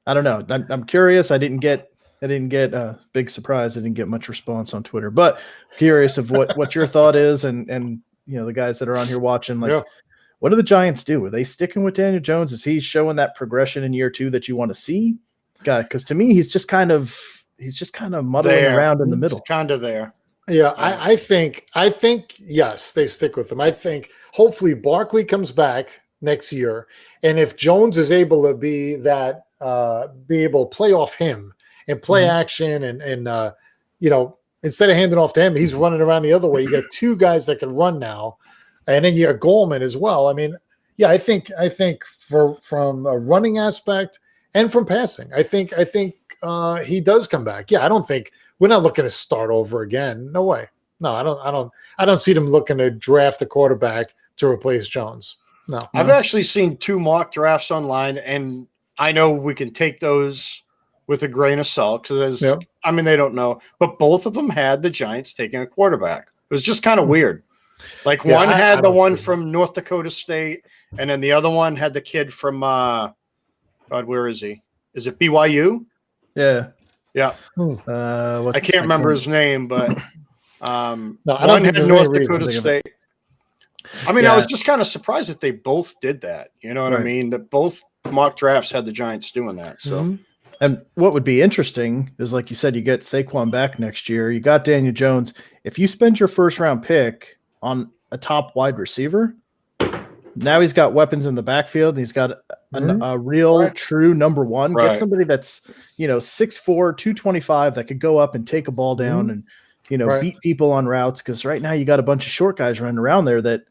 I don't know. I'm curious. I didn't get a big surprise. I didn't get much response on Twitter, but curious of what your thought is, and the guys that are on here watching, like, what do the Giants do? Are they sticking with Daniel Jones? Is he showing that progression in year 2 that you want to see? Because to me, he's just kind of muddling around in the middle. Kind of there. Yeah, I think yes, they stick with him. I think hopefully Barkley comes back next year, and if Jones is able to be able to play off him and play action, and instead of handing off to him, he's running around the other way. You got 2 guys that can run now, and then you got Goldman as well. I mean, yeah, I think from a running aspect and from passing, I think he does come back. Yeah, I don't think we're not looking to start over again. No way. No, I don't see them looking to draft a quarterback to replace Jones. No. I've actually seen 2 mock drafts online, and I know we can take those with a grain of salt because they don't know, but both of them had the Giants taking a quarterback. It was just kind of weird. Like one had the one from North Dakota State, and then the other one had the kid from God, where is he? Is it BYU? Yeah. Yeah. I can't remember his name, but no, I don't think North Dakota State. I mean, I was just kind of surprised that they both did that. You know what I mean? That both mock drafts had the Giants doing that. So, and what would be interesting is, like you said, you get Saquon back next year. You got Daniel Jones. If you spend your first round pick on a top wide receiver, now he's got weapons in the backfield. And he's got a real true number one. Get somebody that's 6'4", 225 that could go up and take a ball down and beat people on routes. Because right now you got a bunch of short guys running around there that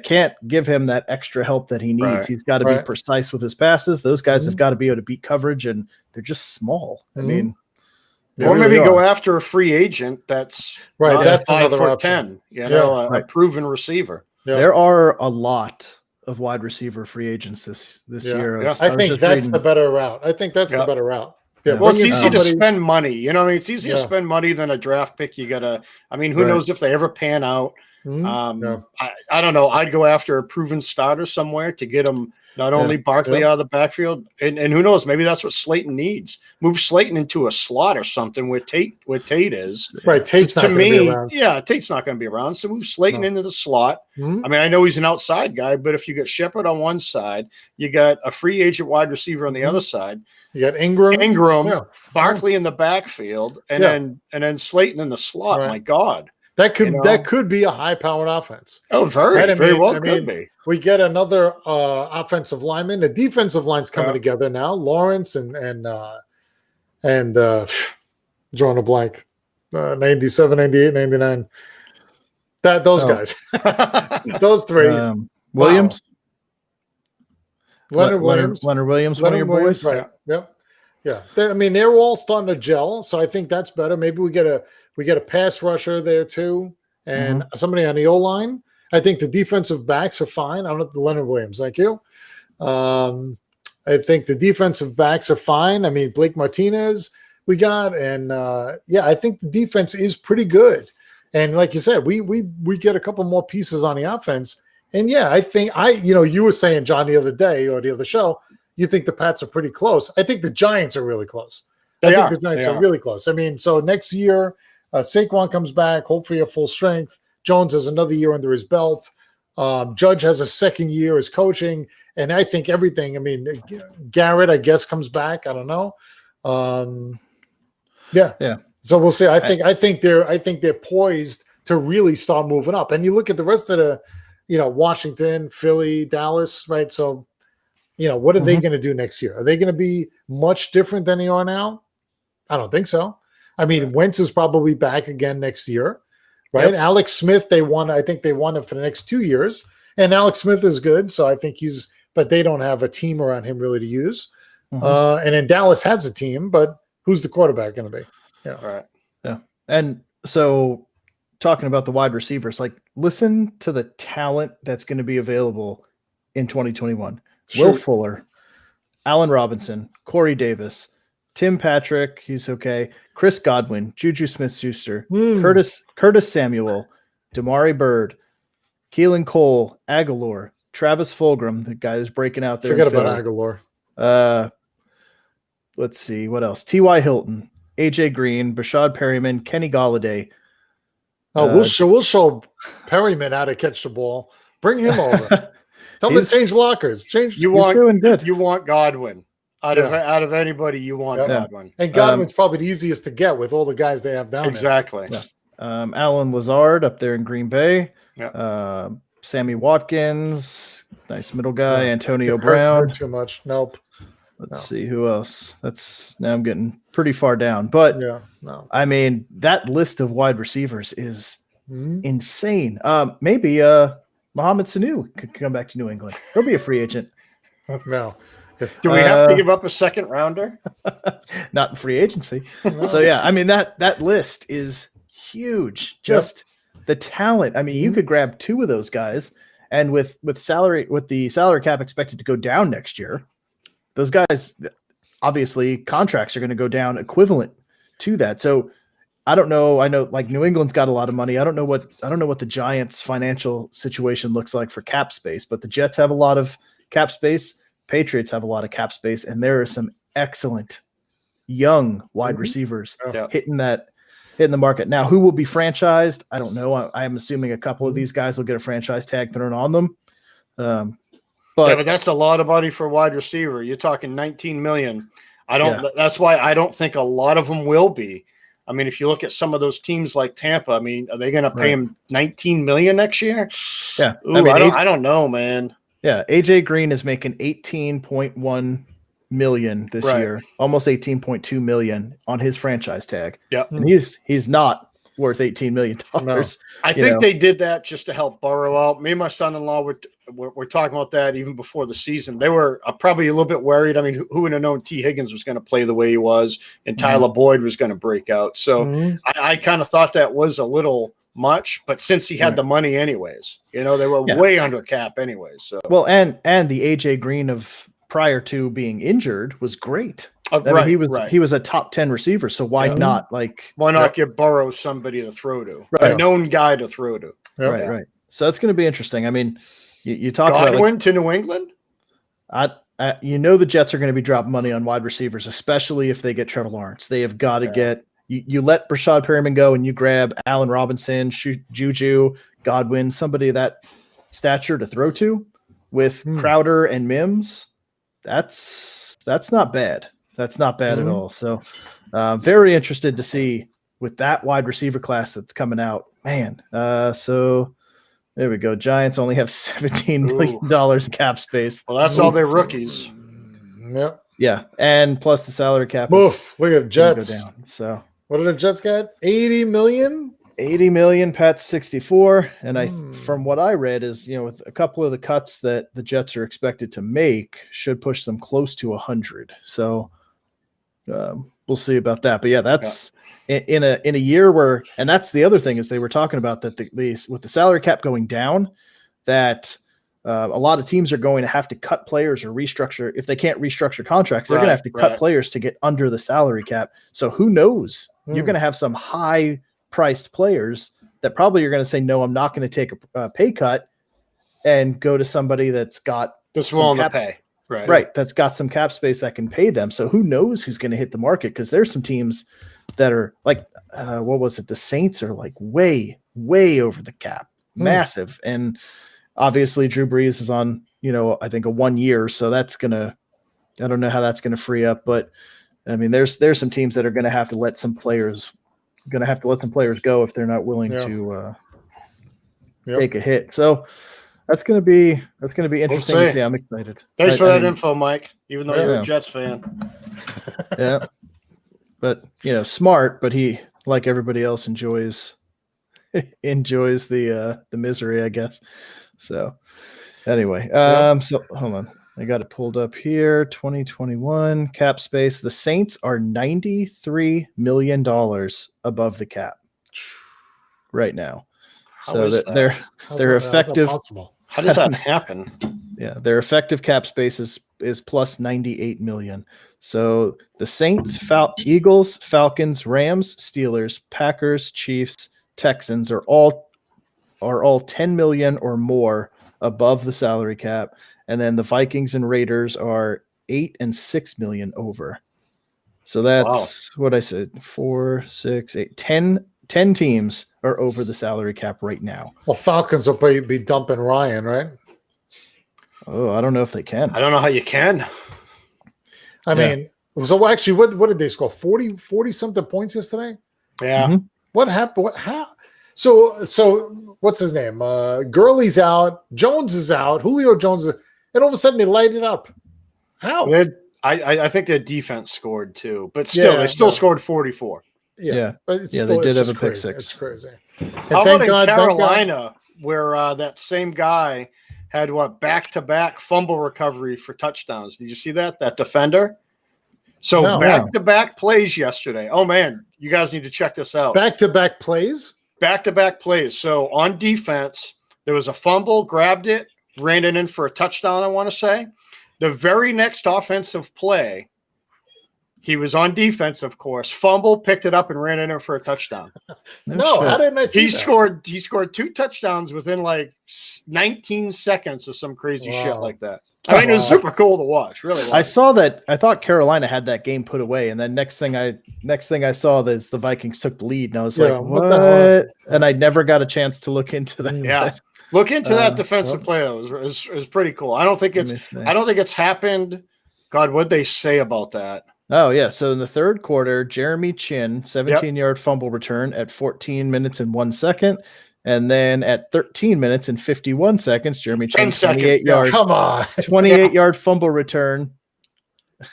can't give him that extra help that he needs. Right. He's got to be precise with his passes. Those guys have got to be able to beat coverage, and they're just small. I mean, or maybe go after a free agent that's that's 5'10", a proven receiver. Yeah. There are a lot of wide receiver free agents this year. I think that's the better route. I think that's the better route. Yeah, well, it's easy to spend money. You know, I mean, it's easier to spend money than a draft pick. You gotta. I mean, who knows if they ever pan out? I don't know. I'd go after a proven starter somewhere to get him not only Barkley out of the backfield, and who knows, maybe that's what Slayton needs. Move Slayton into a slot or something where Tate is. Right, Tate's not going to be around. Yeah, Tate's not going to be around. So move Slayton into the slot. I mean, I know he's an outside guy, but if you got Shepard on one side, you got a free agent wide receiver on the other side. You got Ingram, Barkley in the backfield, and then Slayton in the slot. My God. That could be a high-powered offense. Oh, very well could be. We get another offensive lineman. The defensive line's coming together now. Lawrence and drawing a blank, 97, 98, 99. Those guys, those 3. Williams, Leonard Williams, one of your boys, right? Yep, yeah. They're all starting to gel, so I think that's better. Maybe we get a pass rusher there too, and somebody on the O line. I think the defensive backs are fine. I don't know the Leonard Williams. Thank you. I think the defensive backs are fine. I mean, Blake Martinez we got, and I think the defense is pretty good. And like you said, we get a couple more pieces on the offense. And I think you were saying, John, the other day or the other show, you think the Pats are pretty close. I think the Giants are really close. I think the Giants are really close. I mean, so next year, Saquon comes back, hopefully at full strength. Jones has another year under his belt. Judge has a second year as coaching. And I think everything, I mean, Garrett, I guess, comes back. I don't know. So we'll see. I think they're poised to really start moving up. And you look at the rest of the, Washington, Philly, Dallas, right? So, what are they going to do next year? Are they going to be much different than they are now? I don't think so. I mean, Wentz is probably back again next year, right? Yep. Alex Smith, I think they won it for the next 2 years. And Alex Smith is good. So I think but they don't have a team around him really to use. And then Dallas has a team, but who's the quarterback going to be? Yeah. All right. Yeah. And so talking about the wide receivers, like listen to the talent that's going to be available in 2021. Will Fuller, Allen Robinson, Corey Davis, Tim Patrick, he's okay. Chris Godwin, Juju Smith-Schuster, Curtis Samuel, Damari Bird, Keelan Cole, Aguilar, Travis Fulgham, the guy who's breaking out there. Forget about Aguilar. Let's see what else. T.Y. Hilton, AJ Green, Bashad Perryman, Kenny Galladay. We'll show Perryman how to catch the ball. Bring him over. Tell him to change lockers. He's doing good. You want Godwin out of anybody. You want Godwin, and Godwin's probably the easiest to get with all the guys they have down exactly. there. Alan Lazard up there in Green Bay. Yeah. Sammy Watkins, nice middle guy. Antonio Brown. Too much. Nope. Let's see who else. Now I'm getting pretty far down, but I mean that list of wide receivers is insane. Maybe Mohamed Sanu could come back to New England. He'll be a free agent. No. Do we have to give up a second rounder? Not in free agency. No. So yeah, I mean that list is huge. Just the talent. I mean, you could grab two of those guys, and with the salary cap expected to go down next year, those guys obviously contracts are going to go down equivalent to that. So I don't know. I know like New England's got a lot of money. I don't know what the Giants' financial situation looks like for cap space, but the Jets have a lot of cap space. Patriots have a lot of cap space, and there are some excellent young wide receivers hitting the market. Now, who will be franchised? I don't know. I'm assuming a couple of these guys will get a franchise tag thrown on them. But that's a lot of money for a wide receiver. You're talking $19 million. That's why I don't think a lot of them will be. I mean, if you look at some of those teams like Tampa, I mean, are they going to pay him $19 million next year? Yeah. Ooh, I don't know, man. Yeah. AJ Green is making $18.1 million this year, almost $18.2 million on his franchise tag. Yeah. And he's not worth $18 million. No. I think they did that just to help Burrow out. Me and my son-in-law were talking about that even before the season. They were probably a little bit worried. I mean, who would have known T. Higgins was going to play the way he was and Tyler Boyd was going to break out. So I kind of thought that was a little much, but since he had the money anyways, they were way under cap anyways. So and the AJ Green of prior to being injured was great. He was a top 10 receiver. So why not give Burrow somebody to throw to, a known guy to throw to? Right. So it's going to be interesting. I mean, you talk Godwin about to New England. The Jets are going to be dropping money on wide receivers, especially if they get Trevor Lawrence. They have got to get you let Brashad Perryman go and you grab Allen Robinson, Juju, Godwin, somebody of that stature to throw to with Crowder and Mims. That's not bad. That's not bad at all. So very interested to see with that wide receiver class that's coming out, man. So there we go. Giants only have $17 million cap space. Well, that's all their rookies. Yep. Yeah. And plus the salary cap. Look at Jets. Go down. So what did the Jets get? 80 million? 80 million, Pat's 64. And from what I read is, with a couple of the cuts that the Jets are expected to make should push them close to 100. So we'll see about that. But yeah, that's in a year where, and that's the other thing is they were talking about that with the salary cap going down, that a lot of teams are going to have to cut players or restructure. If they can't restructure contracts, they're going to have to cut players to get under the salary cap. So who knows? You're going to have some high priced players that probably are going to say, no, I'm not going to take a pay cut and go to somebody that's got this willing to pay. Right. That's got some cap space that can pay them. So who knows who's going to hit the market? Because there's some teams that are like, what was it? The Saints are like way, way over the cap, massive. And obviously Drew Brees is on, I think a 1 year. So that's I don't know how that's going to free up, but I mean, there's some teams that are going to have to let some players go if they're not willing to take a hit. So that's going to be interesting to see. I'm excited. Thanks for that info, Mike, even though you're a Jets fan. Yeah. But, smart, but he, like everybody else, enjoys the misery, I guess. So anyway, so hold on. I got it pulled up here. 2021 cap space. The Saints are $93 million above the cap right now. So they're effective. How does that happen? Yeah, their effective cap space is plus 98 million. So the Saints, Eagles, Falcons, Rams, Steelers, Packers, Chiefs, Texans are all 10 million or more above the salary cap, and then the Vikings and Raiders are 8 and 6 million over. So that's what I said: 4, 6, 8, 10 teams are over the salary cap right now. Well, Falcons will probably be dumping Ryan, right? Oh, I don't know if they can. I don't know how you can. I mean, so actually, what did they score? 40 something points yesterday? Yeah. Mhm. What happened? How? So what's his name? Gurley's out. Jones is out. Julio Jones, and all of a sudden they light it up. How? I think their defense scored too, but still, they scored 44. Yeah. But they did have a pick crazy. six. It's crazy. How about in Carolina, where that same guy had back-to-back fumble recovery for touchdowns? Did you see that defender? So back-to-back plays yesterday. Oh man, you guys need to check this out. Back-to-back plays. Back-to-back plays. So on defense, there was a fumble, grabbed it, ran it in for a touchdown, I want to say. The very next offensive play, he was on defense, of course. Fumble, picked it up, and ran it in for a touchdown. How didn't I see that? He scored 2 touchdowns within like 19 seconds or some crazy shit like that. I mean, it was super cool to watch. Really, I saw that. I thought Carolina had that game put away, and then next thing I saw is the Vikings took the lead, and I was like, "What?" The and I never got a chance to look into that. Yeah, look into that defensive play. It was pretty cool. I don't think it's happened. God, what'd they say about that? Oh yeah. So in the third quarter, Jeremy Chin, 17-yard fumble return at 14 minutes and 1 second. And then at 13 minutes and 51 seconds, Jeremy Chin, 28-yard, 28-yard fumble return.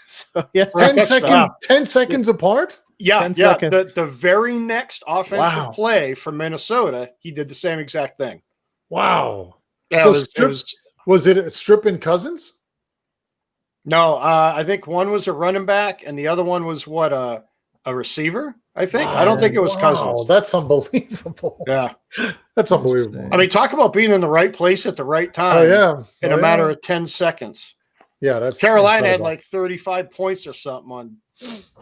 So 10 seconds, 10 seconds apart. Yeah. The very next offensive play from Minnesota, he did the same exact thing. Wow. Yeah, so was it stripping Cousins? No, I think one was a running back, and the other one was a receiver. I think. I don't think it was Cousins. That's unbelievable. Yeah. That's unbelievable. I mean, talk about being in the right place at the right time in a matter of 10 seconds. Yeah, that's Carolina incredible. Had like 35 points or something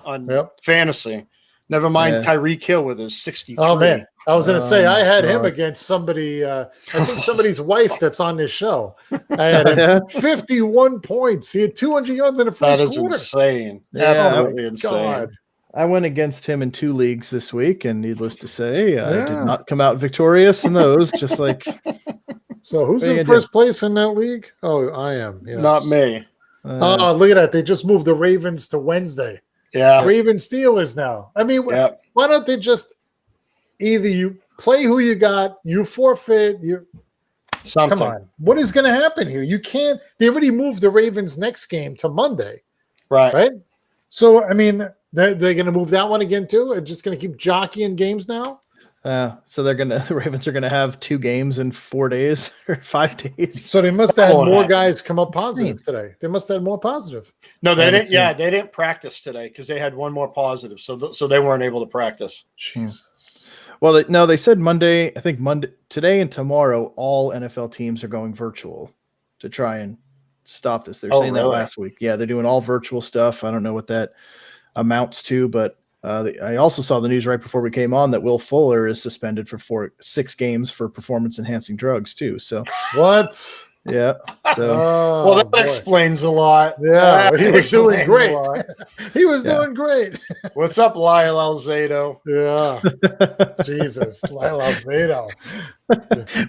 on fantasy. Never mind Tyreek Hill with his 63. Oh, man. I was going to say, I had him against somebody, I think somebody's wife that's on this show. I had him 51 points. He had 200 yards in the first quarter. That is insane. Yeah, absolutely insane. God. I went against him in 2 leagues this week, and needless to say, I did not come out victorious in those. Just like, so who's in first place in that league? Oh, I am. Yes. Not me. Oh, look at that! They just moved the Ravens to Wednesday. Yeah, Ravens Steelers now. I mean, why don't they just either you play who you got, you forfeit, something. Come on, what is going to happen here? You can't. They already moved the Ravens' next game to Monday, right? So I mean. They're going to move that one again too. They're just going to keep jockeying games now. So the Ravens are going to have 2 games in 4 days or 5 days. So they must have had more guys come up positive today. They must have had more positive. No, they didn't. Yeah, they didn't practice today because they had one more positive. So they weren't able to practice. Jesus. Well, they said Monday. I think Monday, today, and tomorrow, all NFL teams are going virtual to try and stop this. They're saying that last week. Yeah, they're doing all virtual stuff. I don't know what that amounts to, but I also saw the news right before we came on that Will Fuller is suspended for 6 games for performance enhancing drugs too. So what? Yeah. So well, that explains a lot. Yeah, he was doing great. He was doing great. What's up, Lyle Alzado? Yeah. Jesus, Lyle Alzado.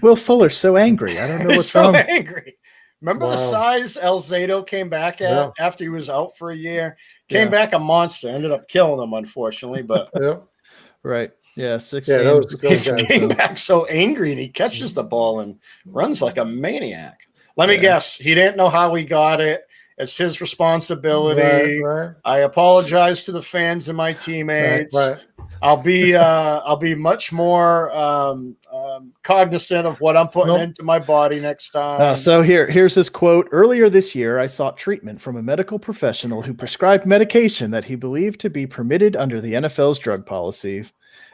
Will Fuller's so angry. I don't know what's wrong. Angry. Remember the size Alzado came back at after he was out for a year? Came back a monster. Ended up killing him, unfortunately. But right. Yeah, 6 games. He came back so angry, and he catches the ball and runs like a maniac. Let me guess. He didn't know how he got it. It's his responsibility. Right. I apologize to the fans and my teammates. Right. I'll be much more cognizant of what I'm putting into my body next time. So here's his quote. Earlier this year, I sought treatment from a medical professional who prescribed medication that he believed to be permitted under the NFL's drug policy.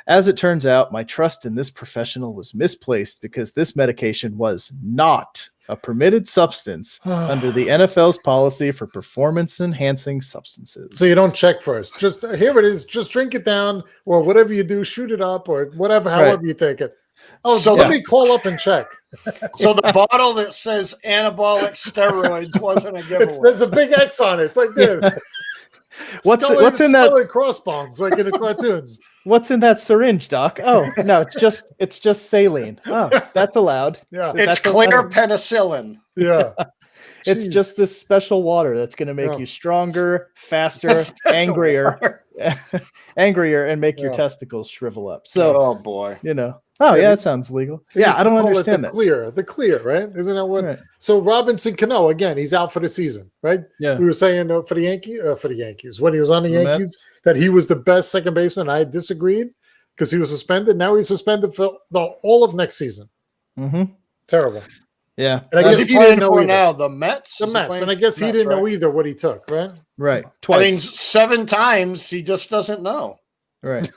As it turns out, my trust in this professional was misplaced because this medication was not a permitted substance under the NFL's policy for performance-enhancing substances. So you don't check first. Just here it is. Just drink it down, or whatever you do, shoot it up, or whatever, however you take it. Oh, so let me call up and check. So the bottle that says anabolic steroids wasn't a giveaway. There's a big X on it. It's like this. What's in that? Crossbones, like in the cartoons. What's in that syringe, Doc? Oh no, it's just saline. Oh, that's allowed. Yeah, it's clear penicillin. Yeah, it's just this special water that's going to make you stronger, faster, angrier, and make your testicles shrivel up. So, oh boy, that sounds legal. Yeah, I don't understand that. The clear, right? Isn't that what? Right. So Robinson Cano again, he's out for the season, right? Yeah, we were saying for the Yankees when he was on the Yankees that he was the best second baseman. I disagreed because he was suspended. Now he's suspended for all of next season. Mm-hmm. Terrible. Yeah, and I guess he didn't know either. Now the Mets, and I guess he didn't know either what he took. Right, twice. I mean, 7 times he just doesn't know. Right.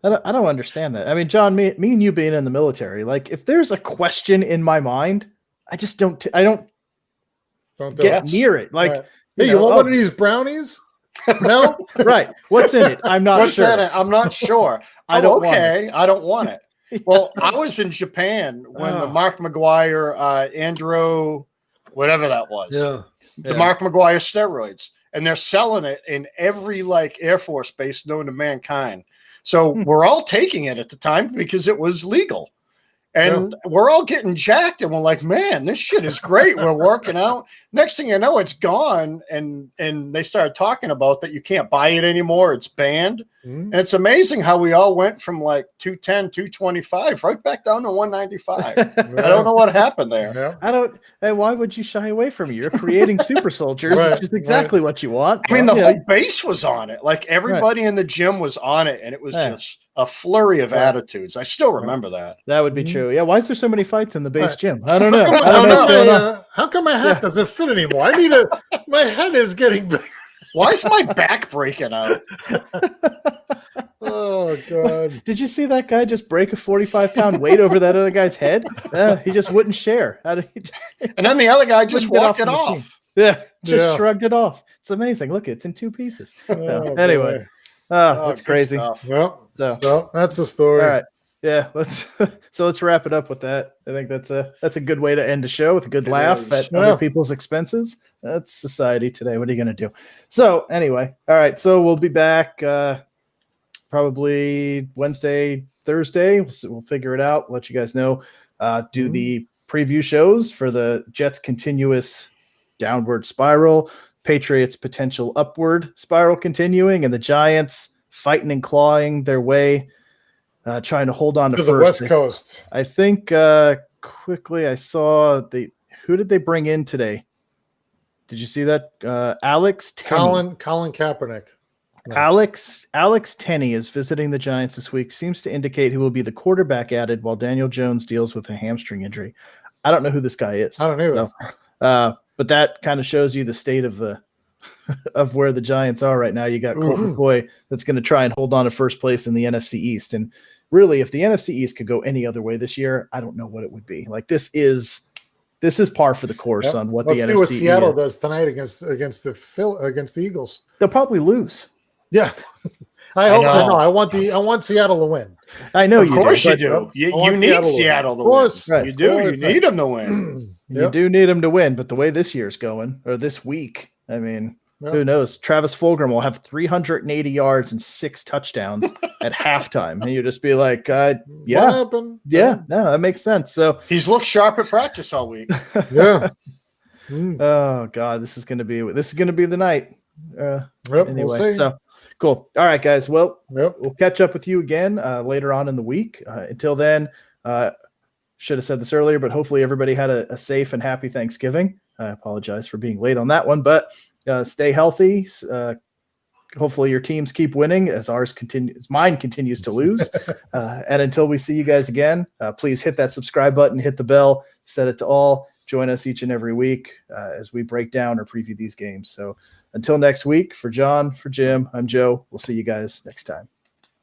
I don't understand that. I mean, John, me and you being in the military, like if there's a question in my mind, I just don't get near it. Like, hey, you want one of these brownies? No, right. What's in it? I'm not sure. I'm not sure. I don't want it. Well, I was in Japan when the Mark McGuire, Andrew, whatever that was. The Mark McGuire steroids, and they're selling it in every Air Force base known to mankind. So we're all taking it at the time because it was legal. And we're all getting jacked, and we're like, man, this shit is great. We're working out. Next thing you know, it's gone. And they started talking about that you can't buy it anymore. It's banned. And it's amazing how we all went from 210, 225 right back down to 195. I don't know what happened there. Why would you shy away from it? You're creating super soldiers, which is exactly what you want. I mean, the whole base was on it. Everybody in the gym was on it, and it was just a flurry of attitudes. I still remember that. That would be true. Yeah. Why is there so many fights in the base gym? I don't know. I don't know what's going on. How come my hat doesn't fit anymore? My head is getting bigger. Why is my back breaking out? Oh, God. Did you see that guy just break a 45-pound weight over that other guy's head? He just wouldn't share. And then the other guy just walked it off. Yeah, shrugged it off. It's amazing. Look, it's in 2 pieces. Anyway. That's crazy. Well, so that's the story. All right. Yeah, let's wrap it up with that. I think that's a good way to end the show with a good laugh at other people's expenses. That's society today. What are you going to do? So anyway, all right. So we'll be back probably Wednesday, Thursday. We'll figure it out. Let you guys know. Do the preview shows for the Jets' continuous downward spiral, Patriots' potential upward spiral continuing, and the Giants fighting and clawing their way. Trying to hold on to the West Coast. I think quickly I saw who did they bring in today? Did you see that? Alex Tenney. Colin Kaepernick. No. Alex Tenney is visiting the Giants this week. Seems to indicate he will be the quarterback added while Daniel Jones deals with a hamstring injury. I don't know who this guy is. I don't either. So, but that kind of shows you the state of of where the Giants are right now. You got Colt McCoy that's going to try and hold on to first place in the NFC East. And really, if the NFC East could go any other way this year, I don't know what it would be. This is par for the course on what the NFC is. Let's see what Seattle does tonight against the Eagles. They'll probably lose. Yeah. I want Seattle to win. I know you do. Of course you do. You need Seattle to win. Right. You do. You need them to win. You do need them to win, but the way this year's going, or this week, I mean, who knows? Travis Fulgham will have 380 yards and 6 touchdowns at halftime. And you just be like, what happened? Yeah, no, that makes sense. So he's looked sharp at practice all week. Yeah. Oh God, this is gonna be the night. Anyway, we'll see. So cool. All right, guys. Well, we'll catch up with you again later on in the week. Until then, should have said this earlier, but hopefully everybody had a safe and happy Thanksgiving. I apologize for being late on that one, but stay healthy, hopefully your teams keep winning as mine continues to lose. And until we see you guys again, please hit that subscribe button, hit the bell, set it to all. Join us each and every week as we break down or preview these games. So until next week, for John, for Jim, I'm Joe. We'll see you guys next time.